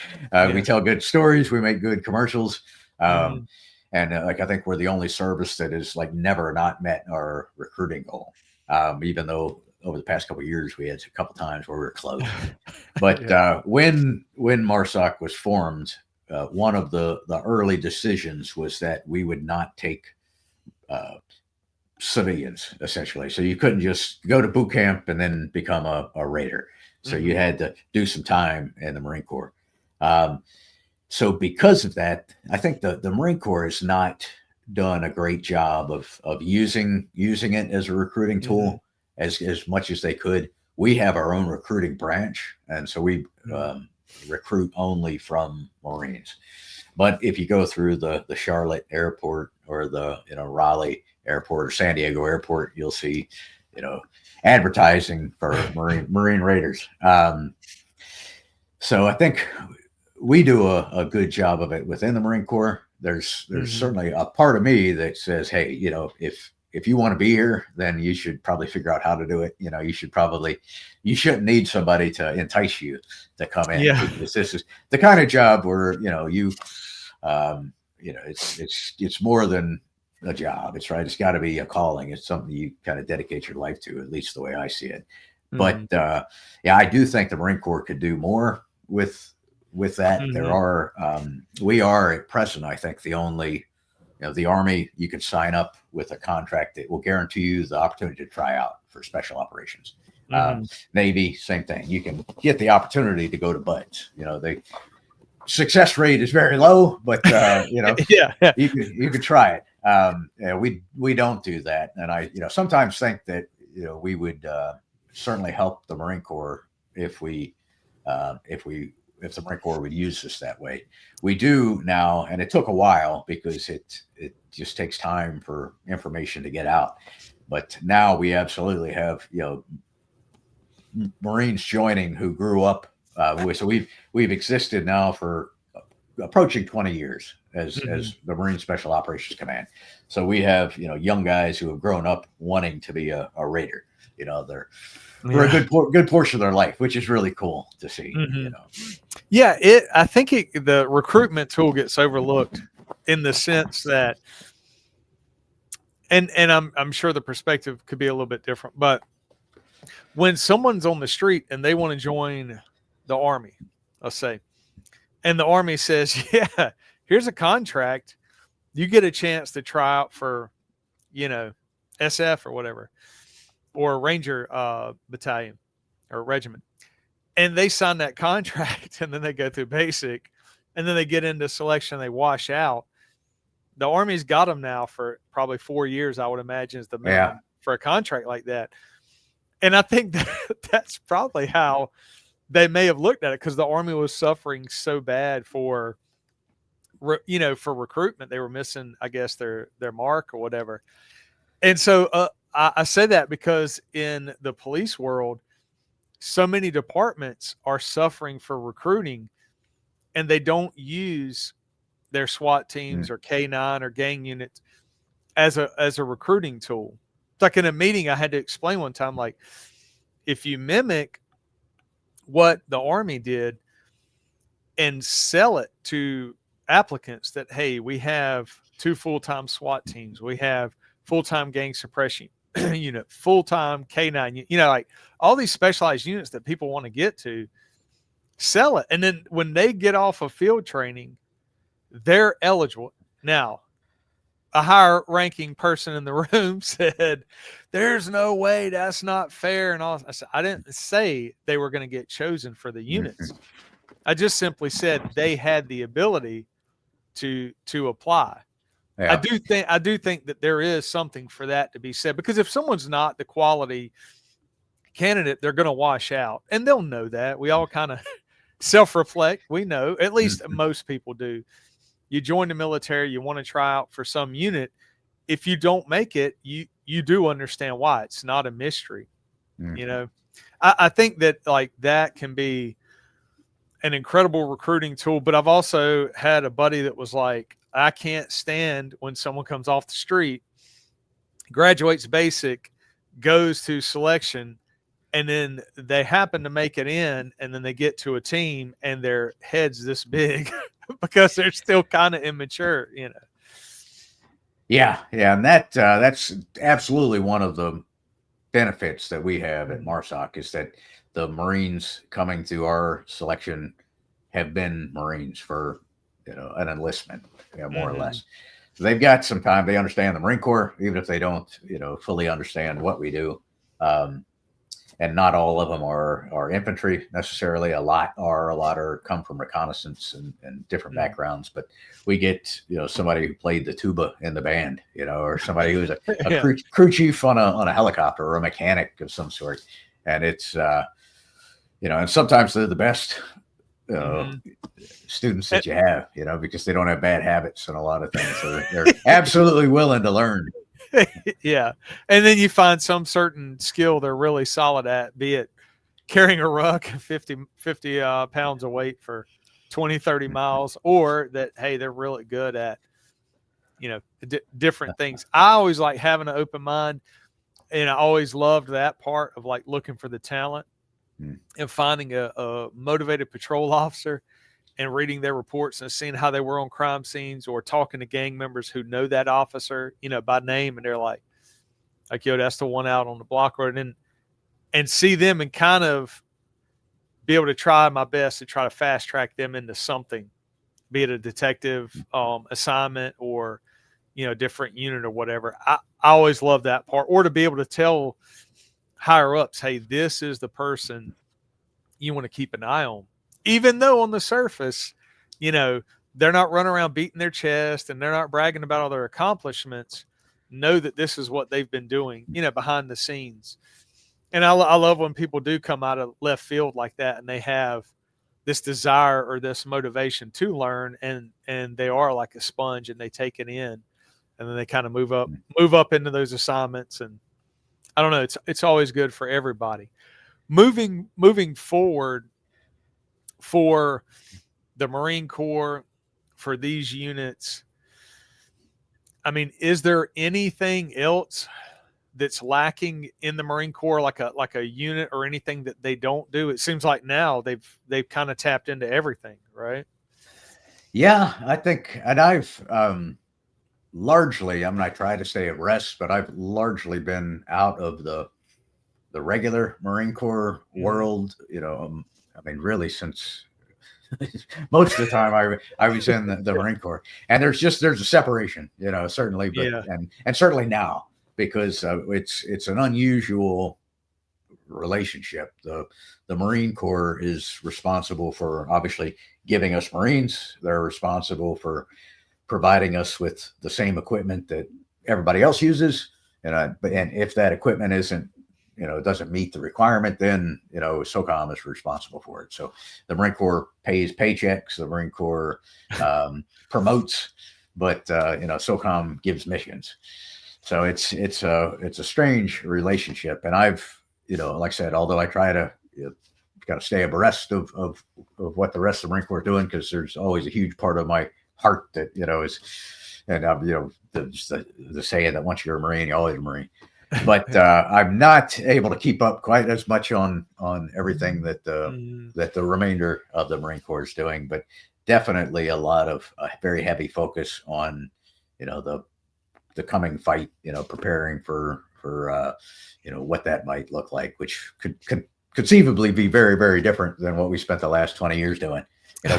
We tell good stories. We make good commercials. And I think we're the only service that is like never not met our recruiting goal. Even though over the past couple of years, we had a couple times where we were close. But when MARSOC was formed, one of the early decisions was that we would not take civilians, essentially. So you couldn't just go to boot camp and then become a raider. So you had to do some time in the Marine Corps. So because of that, I think the Marine Corps has not done a great job of using it as a recruiting tool as much as they could. We have our own recruiting branch, and so we recruit only from Marines. But if you go through the Charlotte airport or the Raleigh airport or San Diego airport, you'll see advertising for Marine Raiders. So I think we do a good job of it within the Marine Corps. There's certainly a part of me that says, hey, if you want to be here, then you should probably figure out how to do it. You shouldn't need somebody to entice you to come in. Yeah. Because this is the kind of job where, it's more than a job. It's right. It's got to be a calling. It's something you kind of dedicate your life to, at least the way I see it. But I do think the Marine Corps could do more with that. There are, we are at present, I think, the only, the Army, you can sign up with a contract that will guarantee you the opportunity to try out for special operations. Navy, same thing. You can get the opportunity to go to BUD/S. The success rate is very low, but you could try it. We don't do that, and I sometimes think that we would certainly help the Marine Corps if the Marine Corps would use us that way. We do now, and it took a while because it just takes time for information to get out. But now we absolutely have Marines joining who grew up. So we've existed now for approaching 20 years as the Marine Special Operations Command. So we have young guys who have grown up wanting to be a Raider. They're for a good portion of their life, which is really cool to see. Yeah, I think the recruitment tool gets overlooked in the sense that, and I'm sure the perspective could be a little bit different, but when someone's on the street and they want to join the Army, let's say, and the Army says, yeah, here's a contract, you get a chance to try out for, SF or whatever, or Ranger battalion or regiment. And they sign that contract and then they go through basic and then they get into selection, they wash out. The Army's got them now for probably 4 years, I would imagine, is the minimum for a contract like that. And I think that's probably how they may have looked at it, because the Army was suffering so bad for recruitment. They were missing, I guess, their mark or whatever. And so I say that because in the police world, so many departments are suffering for recruiting, and they don't use their SWAT teams or K9 or gang units as a recruiting tool. It's like in a meeting I had to explain one time, like, if you mimic what the Army did and sell it to applicants that, hey, we have 2 full-time SWAT teams, we have full-time gang suppression unit, full-time K9, like all these specialized units that people want to get to, sell it. And then when they get off of field training, they're eligible. Now, a higher ranking person in the room said, there's no way, that's not fair. And all I said, I didn't say they were going to get chosen for the units. I just simply said they had the ability to apply. Yeah. I do think that there is something for that to be said, because if someone's not the quality candidate, they're going to wash out, and they'll know that. We all kind of self-reflect. We know, at least most people do. You join the military, you want to try out for some unit. If you don't make it, you do understand why. It's not a mystery. I think that like that can be an incredible recruiting tool. But I've also had a buddy that was like, I can't stand when someone comes off the street, graduates basic, goes to selection, and then they happen to make it in, and then they get to a team and their head's this big because they're still kind of immature, Yeah, and that's absolutely one of the benefits that we have at MARSOC, is that the Marines coming through our selection have been Marines for an enlistment, more or less. So they've got some time. They understand the Marine Corps, even if they don't fully understand what we do. And not all of them are infantry necessarily. A lot are come from reconnaissance and different backgrounds. But we get somebody who played the tuba in the band, or somebody who's a crew chief on a helicopter, or a mechanic of some sort. And it's and sometimes they're the best students that you have, because they don't have bad habits and a lot of things. So they're absolutely willing to learn. Yeah. And then you find some certain skill they're really solid at, be it carrying a ruck 50 pounds of weight for 20, 30 miles, or that, hey, they're really good at, different things. I always like having an open mind, and I always loved that part of like looking for the talent and finding a motivated patrol officer and reading their reports and seeing how they were on crime scenes, or talking to gang members who know that officer, by name. And they're like, yo, that's the one out on the block road. And see them and kind of be able to try my best to try to fast track them into something, be it a detective assignment or, different unit or whatever. I always love that part. Or to be able to tell higher ups, hey, this is the person you want to keep an eye on. Even though on the surface, they're not running around beating their chest and they're not bragging about all their accomplishments, know that this is what they've been doing, behind the scenes. And I love when people do come out of left field like that, and they have this desire or this motivation to learn, and they are like a sponge, and they take it in, and then they kind of move up into those assignments. And I don't know, it's always good for everybody. Moving forward, for the Marine Corps, for these units, I mean, is there anything else that's lacking in the Marine Corps, like a unit or anything that they don't do? It seems like now they've kind of tapped into everything, right? Yeah, I think, and I've largely, I try to stay abreast, but I've largely been out of the regular Marine Corps world, really since most of the time I was in the Marine Corps. And there's a separation, certainly, but and certainly now, because it's an unusual relationship. The Marine Corps is responsible for obviously giving us Marines. They're responsible for providing us with the same equipment that everybody else uses. And if that equipment isn't, doesn't meet the requirement, then, SOCOM is responsible for it. So the Marine Corps pays paychecks, the Marine Corps promotes, but, SOCOM gives missions. So it's a strange relationship. And I've, like I said, although I try to kind of stay abreast of what the rest of the Marine Corps is doing, because there's always a huge part of my heart that, is, and, the saying that once you're a Marine, you're always a Marine. but I'm not able to keep up quite as much on everything that the remainder of the Marine Corps is doing. But definitely a lot of very heavy focus on, the coming fight, preparing for what that might look like, which could conceivably be very, very different than what we spent the last 20 years doing.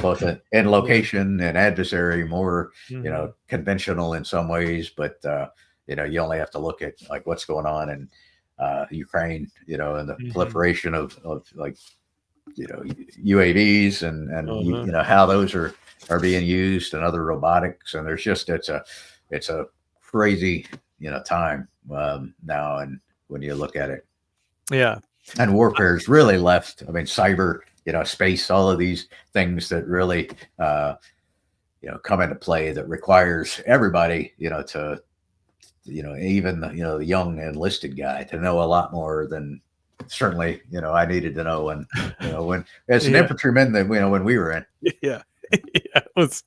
Both in location and adversary, more, conventional in some ways, but, you only have to look at like what's going on in Ukraine, and the proliferation of like, UAVs and how those are being used, and other robotics. And there's just, it's a crazy, time now. And when you look at it, and warfare's really left, cyber, space, all of these things that really, come into play, that requires everybody, to, even, the young enlisted guy to know a lot more than certainly, I needed to know. And, when as an infantryman that, when we were in. Yeah. It was,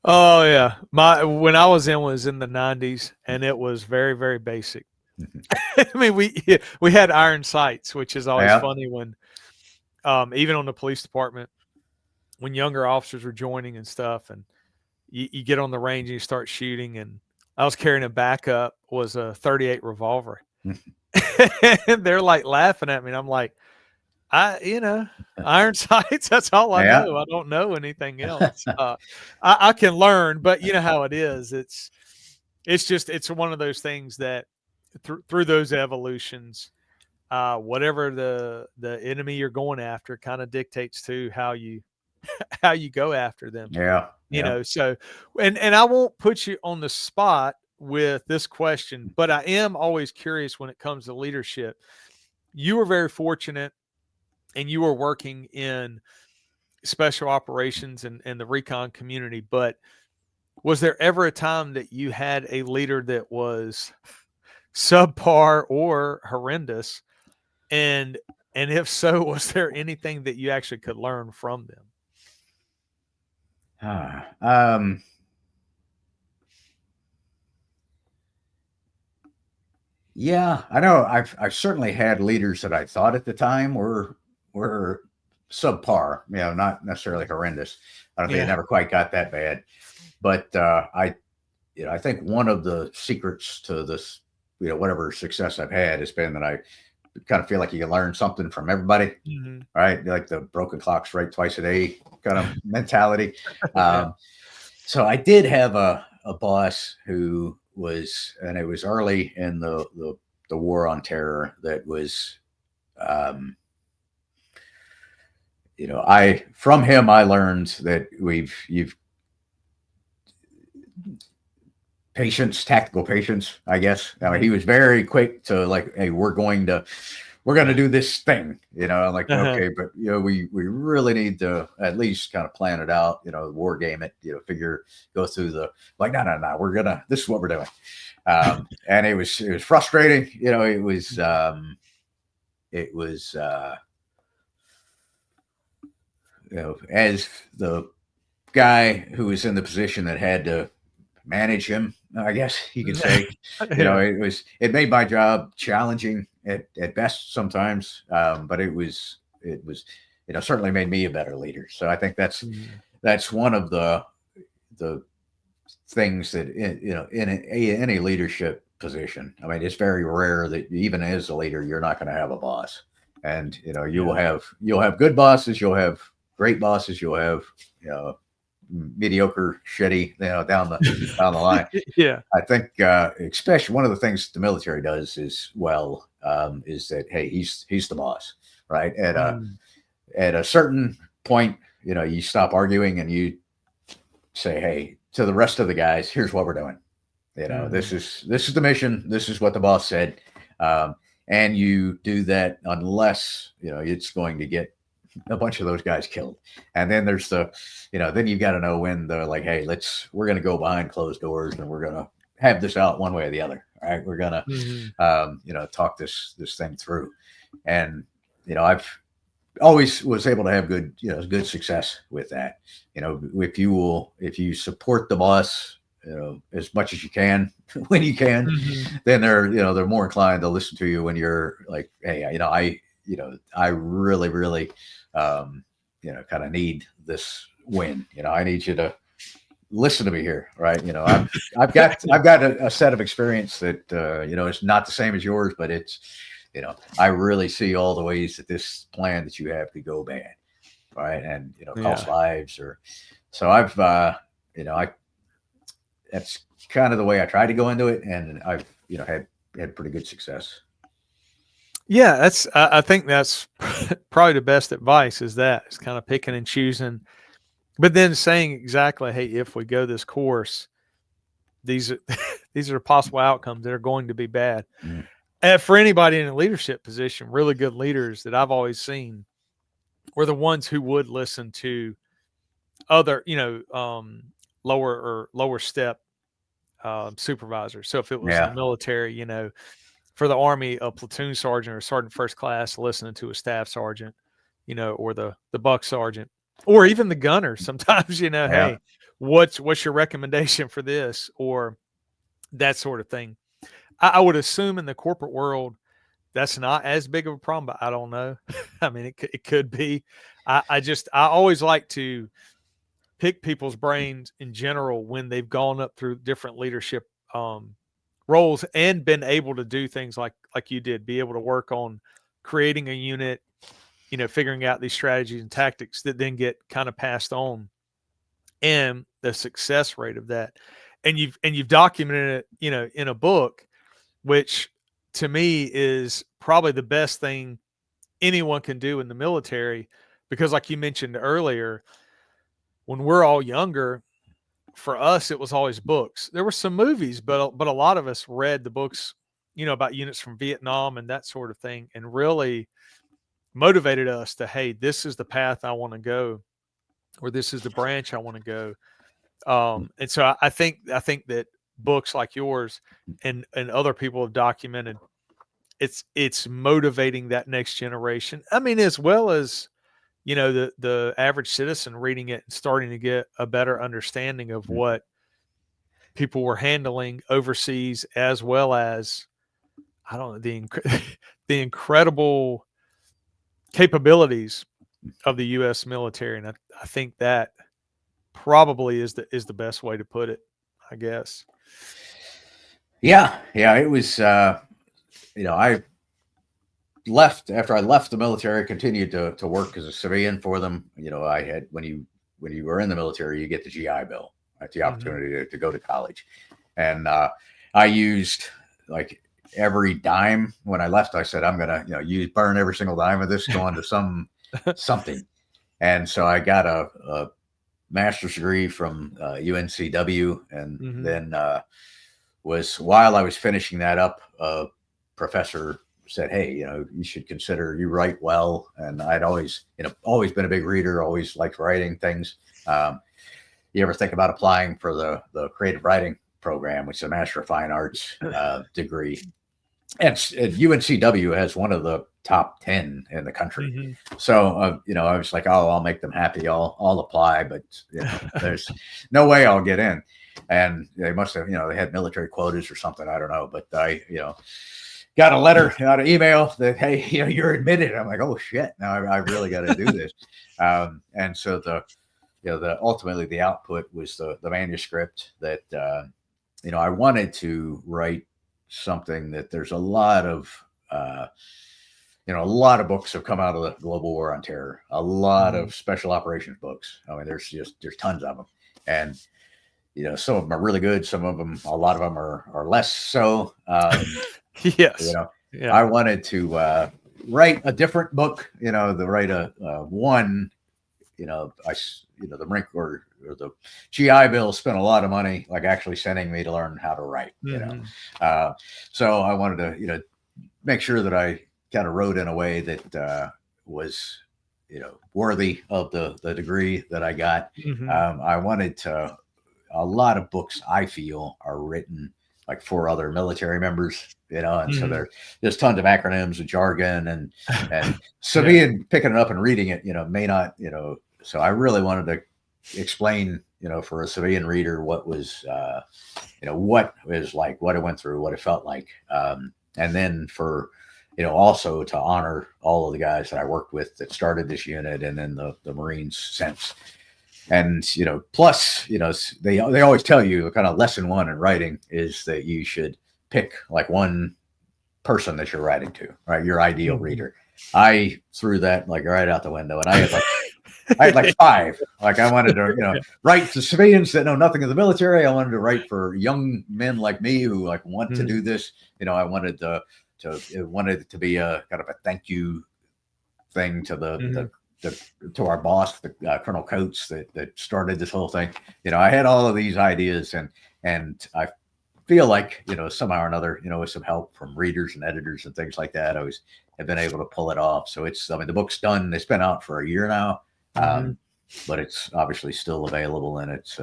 when I was in the 90s, and it was very, very basic. We had iron sights, which is always funny when, even on the police department, when younger officers were joining and stuff, and you get on the range and you start shooting. And I was carrying a backup, was a 38 revolver. And they're like laughing at me. And I'm like, iron sights, that's all I know. I don't know anything else. I can learn, but you know how it is. It's one of those things that through those evolutions, whatever the enemy you're going after kind of dictates to how you go after them. So, and I won't put you on the spot with this question, but I am always curious when it comes to leadership. You were very fortunate, and you were working in special operations and the recon community, but was there ever a time that you had a leader that was subpar or horrendous? And if so, was there anything that you actually could learn from them? Yeah, I know. I've certainly had leaders that I thought at the time were subpar, not necessarily horrendous. I don't think it never quite got that bad. But I think one of the secrets to this, whatever success I've had, has been that I kind of feel like you can learn something from everybody, right? Like the broken clock strike twice a day kind of mentality. So I did have a boss who was, and it was early in the war on terror, that was, from him, I learned that you've patience, tactical patience, I guess. He was very quick to like, hey, we're going to do this thing, I'm like, okay, but we really need to at least kind of plan it out, war game it, go through the, like, no, this is what we're doing. And it was frustrating, it was as the guy who was in the position that had to manage him, I guess you could say, it made my job challenging at best sometimes. But it was, certainly made me a better leader. So I think that's one of the things that, in any leadership position, it's very rare that even as a leader, you're not going to have a boss. And, you'll have good bosses, you'll have great bosses, you'll have, mediocre, shitty, down the line. I think, especially one of the things the military does is that, hey, he's the boss, right? At a certain point, you stop arguing and you say, hey, to the rest of the guys, here's what we're doing. This is the mission. This is what the boss said. And you do that unless, it's going to get a bunch of those guys killed. And then there's then you've got to know when they're like, hey, we're going to go behind closed doors and we're going to have this out one way or the other. All right. We're going to, talk this thing through. And, I've always was able to have good success with that. If you support the boss as much as you can when you can, then they're more inclined to listen to you when you're like, hey, I really, really, kind of need this win. I need you to listen to me here, right? I've got a set of experience that it's not the same as yours, but it's I really see all the ways that this plan that you have could go bad, right? And cost lives, or so I've that's kind of the way I try to go into it, and I've had pretty good success. Yeah, I think that's probably the best advice is kind of picking and choosing, but then saying exactly, hey, if we go this course, these are possible outcomes that are going to be bad. And for anybody in a leadership position, really good leaders that I've always seen were the ones who would listen to other, lower step supervisors. So if it was in the military, for the Army, a platoon sergeant or sergeant first class listening to a staff sergeant, or the buck sergeant, or even the gunner. Sometimes, hey, what's your recommendation for this, or that sort of thing. I would assume in the corporate world, that's not as big of a problem, but I don't know. I mean, it could be. I always like to pick people's brains in general when they've gone up through different leadership roles and been able to do things like you did, be able to work on creating a unit, figuring out these strategies and tactics that then get kind of passed on, and the success rate of that. And you've documented it, in a book, which to me is probably the best thing anyone can do in the military, because like you mentioned earlier, when we're all younger, for us, it was always books. There were some movies, but a lot of us read the books, about units from Vietnam and that sort of thing, and really motivated us to, hey, this is the path I want to go, or this is the branch I want to go. And so I think that books like yours and other people have documented, it's motivating that next generation. I mean, as well as, the average citizen reading it and starting to get a better understanding of what people were handling overseas, as well as, I don't know, the incredible capabilities of the U.S. military. And I think that probably is the best way to put it, I guess. Yeah. It was, I left after I left the military, continued to work as a civilian for them. I had, when you were in the military, you get the GI Bill, right? The opportunity to go to college. And I used like every dime when I left. I said, I'm going to, burn every single dime of this going to something. And so I got a master's degree from UNCW. And then while I was finishing that up, a professor said, hey, you should consider, you write well. And I'd always been a big reader, always liked writing things. You ever think about applying for the creative writing program, which is a Master of Fine Arts degree? And UNCW has one of the top 10 in the country. So, I was like, oh, I'll make them happy. I'll apply, but there's no way I'll get in. And they must have, they had military quotas or something. I don't know. But I, got a letter, got an email that, hey, you're admitted. I'm like, oh shit, now I really got to do this. And so ultimately the output was the manuscript that, I wanted to write something that there's a lot of books have come out of the global war on terror, a lot of special operations books. I mean, there's tons of them. And, some of them are really good. Some of them, a lot of them are less so. Yes. I wanted to write a different book, to write a one, the Marine Corps or the GI Bill spent a lot of money, like actually sending me to learn how to write, so I wanted to, make sure that I kind of wrote in a way that was, worthy of the degree that I got. I wanted to, a lot of books I feel are written like for other military members, and so there's tons of acronyms and jargon and civilian picking it up and reading it, may not, so I really wanted to explain, for a civilian reader, what was, what was like, what it went through, what it felt like. And then for, also to honor all of the guys that I worked with that started this unit and then the Marines since. And, plus, they always tell you kind of lesson one in writing is that you should pick like one person that you're writing to, right? Your ideal reader. I threw that like right out the window, and I had like five. Like I wanted to, write to civilians that know nothing of the military. I wanted to write for young men like me who like want to do this. I wanted wanted it to be a kind of a thank you thing to to our boss, Colonel Coates, that started this whole thing. I had all of these ideas, and I feel like somehow or another, with some help from readers and editors and things like that, I have been able to pull it off. So the book's done. It's been out for a year now, but it's obviously still available, and it's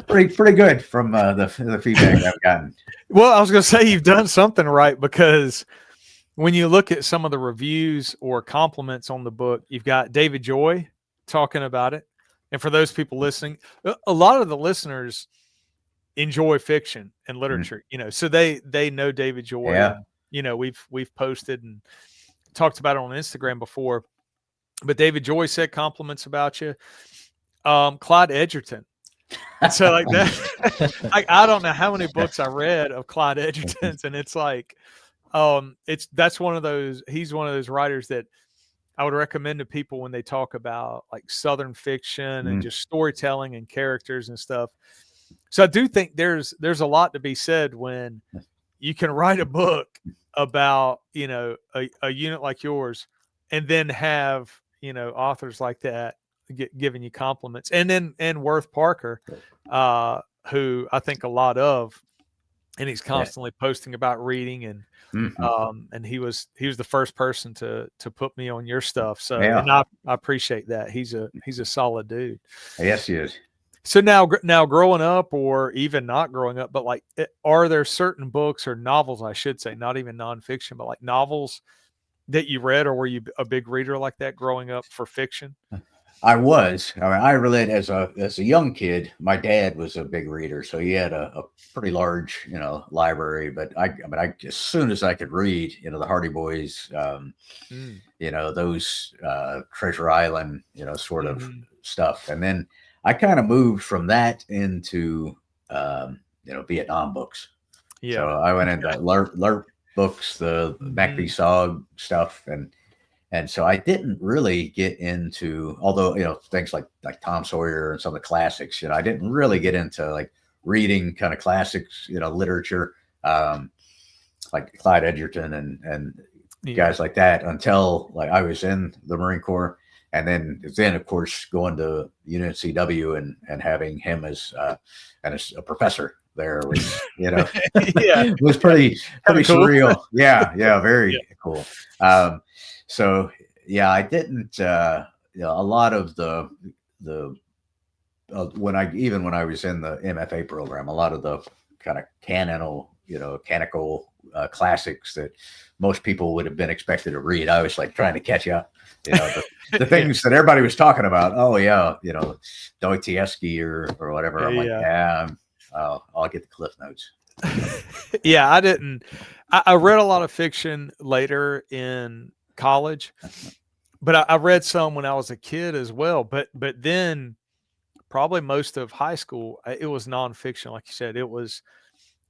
pretty good from the feedback I've gotten. Well, I was going to say you've done something right, because when you look at some of the reviews or compliments on the book, you've got David Joy talking about it. And for those people listening, a lot of the listeners enjoy fiction and literature, so they know David Joy. Yeah. And, we've posted and talked about it on Instagram before, but David Joy said compliments about you. Clyde Edgerton. So like that, I don't know how many books I read of Clyde Edgerton's, and it's like, he's one of those writers that I would recommend to people when they talk about like Southern fiction and just storytelling and characters and stuff. So I do think there's a lot to be said when you can write a book about, a unit like yours, and then have, authors like that giving you compliments. And Worth Parker, who I think a lot of, and he's constantly posting about reading, and and he was the first person to put me on your stuff. So and I appreciate that. He's a solid dude. Yes, he is. So now growing up, or even not growing up, but like, are there certain books or novels, I should say, not even nonfiction, but like novels that you read, or were you a big reader like that growing up for fiction? I was. I relate as a young kid. My dad was a big reader, so he had a pretty large, library. But I as soon as I could read, the Hardy Boys, those Treasure Island, sort of stuff. And then I kind of moved from that into, Vietnam books. Yeah. So I went into LARP books, the MacBee-Sog stuff, and so I didn't really get into, although, things like Tom Sawyer and some of the classics, I didn't really get into like reading kind of classics, literature, like Clyde Edgerton and guys like that, until like I was in the Marine Corps. And then of course going to UNCW and having him as a professor there was, was pretty cool. Surreal. Yeah. Very cool. So yeah, I didn't, a lot of the when I was in the MFA program, a lot of the kind of canonical classics that most people would have been expected to read, I was like trying to catch up, the things that everybody was talking about. Oh yeah, Dostoevsky or whatever. I'm like, I'll get the Cliff Notes. Yeah, I didn't. I read a lot of fiction later in college, but I read some when I was a kid as well. But then probably most of high school, it was nonfiction. Like you said, it was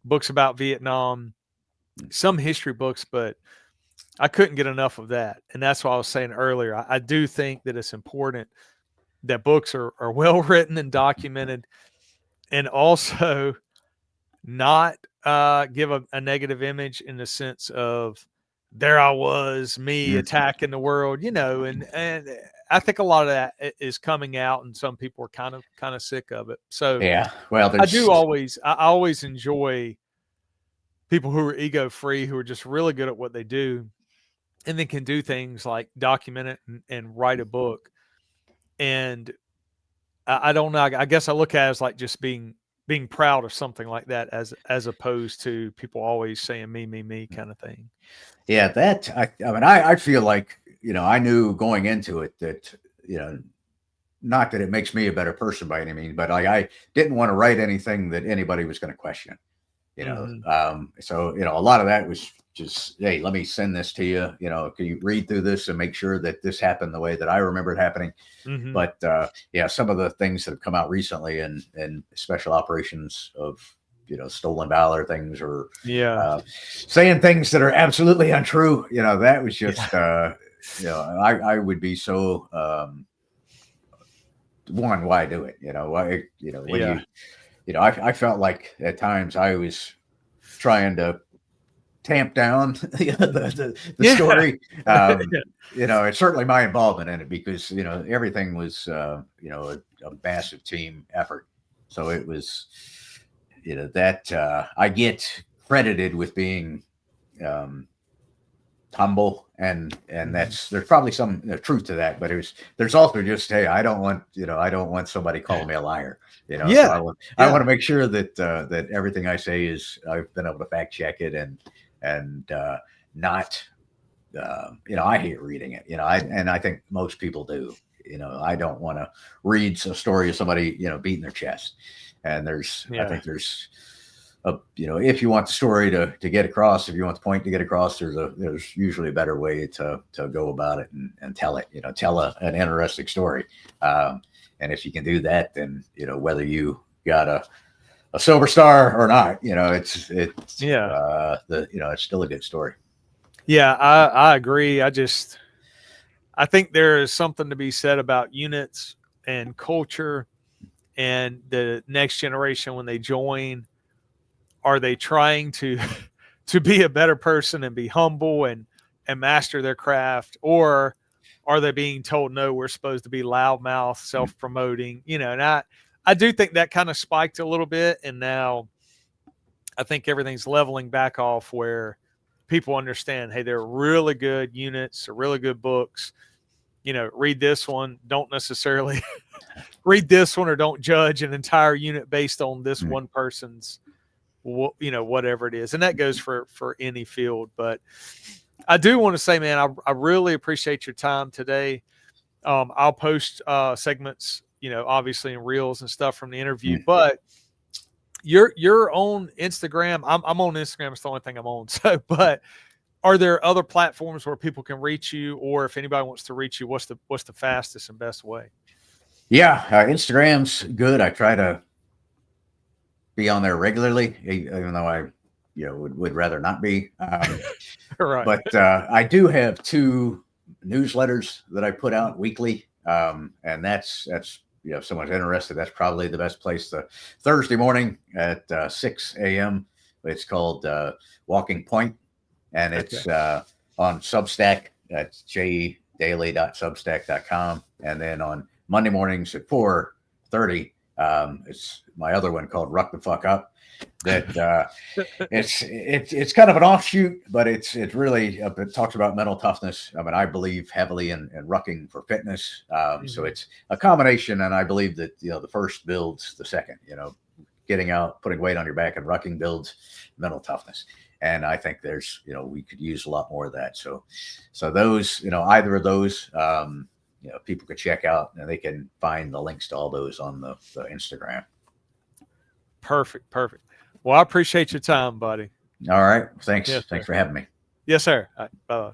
books about Vietnam, some history books, but I couldn't get enough of that. And that's what I was saying earlier. I do think that it's important that books are well written and documented, and also not give a negative image in the sense of there I was, me attacking the world, and I think a lot of that is coming out, and some people are kind of sick of it. So yeah, well, I always enjoy people who are ego free, who are just really good at what they do, and then can do things like document it and write a book. And I don't know. I guess I look at it as like just being proud of something like that, as opposed to people always saying me kind of thing. Yeah, that I feel like, I knew going into it that, not that it makes me a better person by any means, but I didn't want to write anything that anybody was going to question, you know. So, you know, a lot of that was just, hey, let me send this to you. You know, can you read through this and make sure that this happened the way that I remember it happening? But yeah, some of the things that have come out recently and special operations of, you know, stolen valor things, or saying things that are absolutely untrue, you know, that was just you know, I would be so one, why do it? You know, why, you know, when you know, I felt like at times I was trying to tamp down the story. You know, it's certainly my involvement in it, because, you know, everything was, you know, a massive team effort. So it was, you know, that I get credited with being humble, and there's probably some truth to that, but there's also just, hey, I don't want somebody calling me a liar, you know. So I want to make sure that that everything I say is, I've been able to fact check it, and not you know, I hate reading it, you know, I think most people do, you know. I don't want to read a story of somebody, you know, beating their chest. And I think there's you know, if you want the story to get across, if you want the point to get across, there's usually a better way to go about it and tell it, you know, tell an interesting story. And if you can do that, then, you know, whether you got a silver star or not, you know, it's you know, it's still a good story. Yeah, I agree. I think there is something to be said about units and culture, and the next generation when they join. Are they trying to be a better person and be humble and master their craft, or are they being told, no, we're supposed to be loudmouth, self-promoting, you know? And I do think that kind of spiked a little bit, and now I think everything's leveling back off, where people understand, hey, they're really good units, or really good books. You know, read this one. Don't necessarily read this one, or don't judge an entire unit based on this one person's, you know, whatever it is. And that goes for any field. But I do want to say, man, I really appreciate your time today. I'll post segments, you know, obviously in reels and stuff from the interview, but you're on Instagram. I'm on Instagram. It's the only thing I'm on. So, but are there other platforms where people can reach you, or if anybody wants to reach you, what's the fastest and best way? Yeah, Instagram's good. I try to be on there regularly, even though I, you know, would rather not be. Right. But I do have 2 newsletters that I put out weekly, and that's you know, if someone's interested, that's probably the best place. The Thursday morning at 6 a.m. It's called Walking Point, and it's on Substack. That's jedailey.substack.com, and then on Monday mornings at 4:30. It's my other one called Ruck the Fuck Up. That it's kind of an offshoot, but it's really it talks about mental toughness. I mean, I believe heavily in rucking for fitness. So it's a combination, and I believe that, you know, the first builds the second. You know, getting out, putting weight on your back, and rucking builds mental toughness. And I think there's, you know, we could use a lot more of that. So those, you know, either of those, you know, people could check out, and they can find the links to all those on the Instagram. Perfect. Well, I appreciate your time, buddy. All right. Thanks. Yes, Thanks for having me. Yes, sir. All right, bye.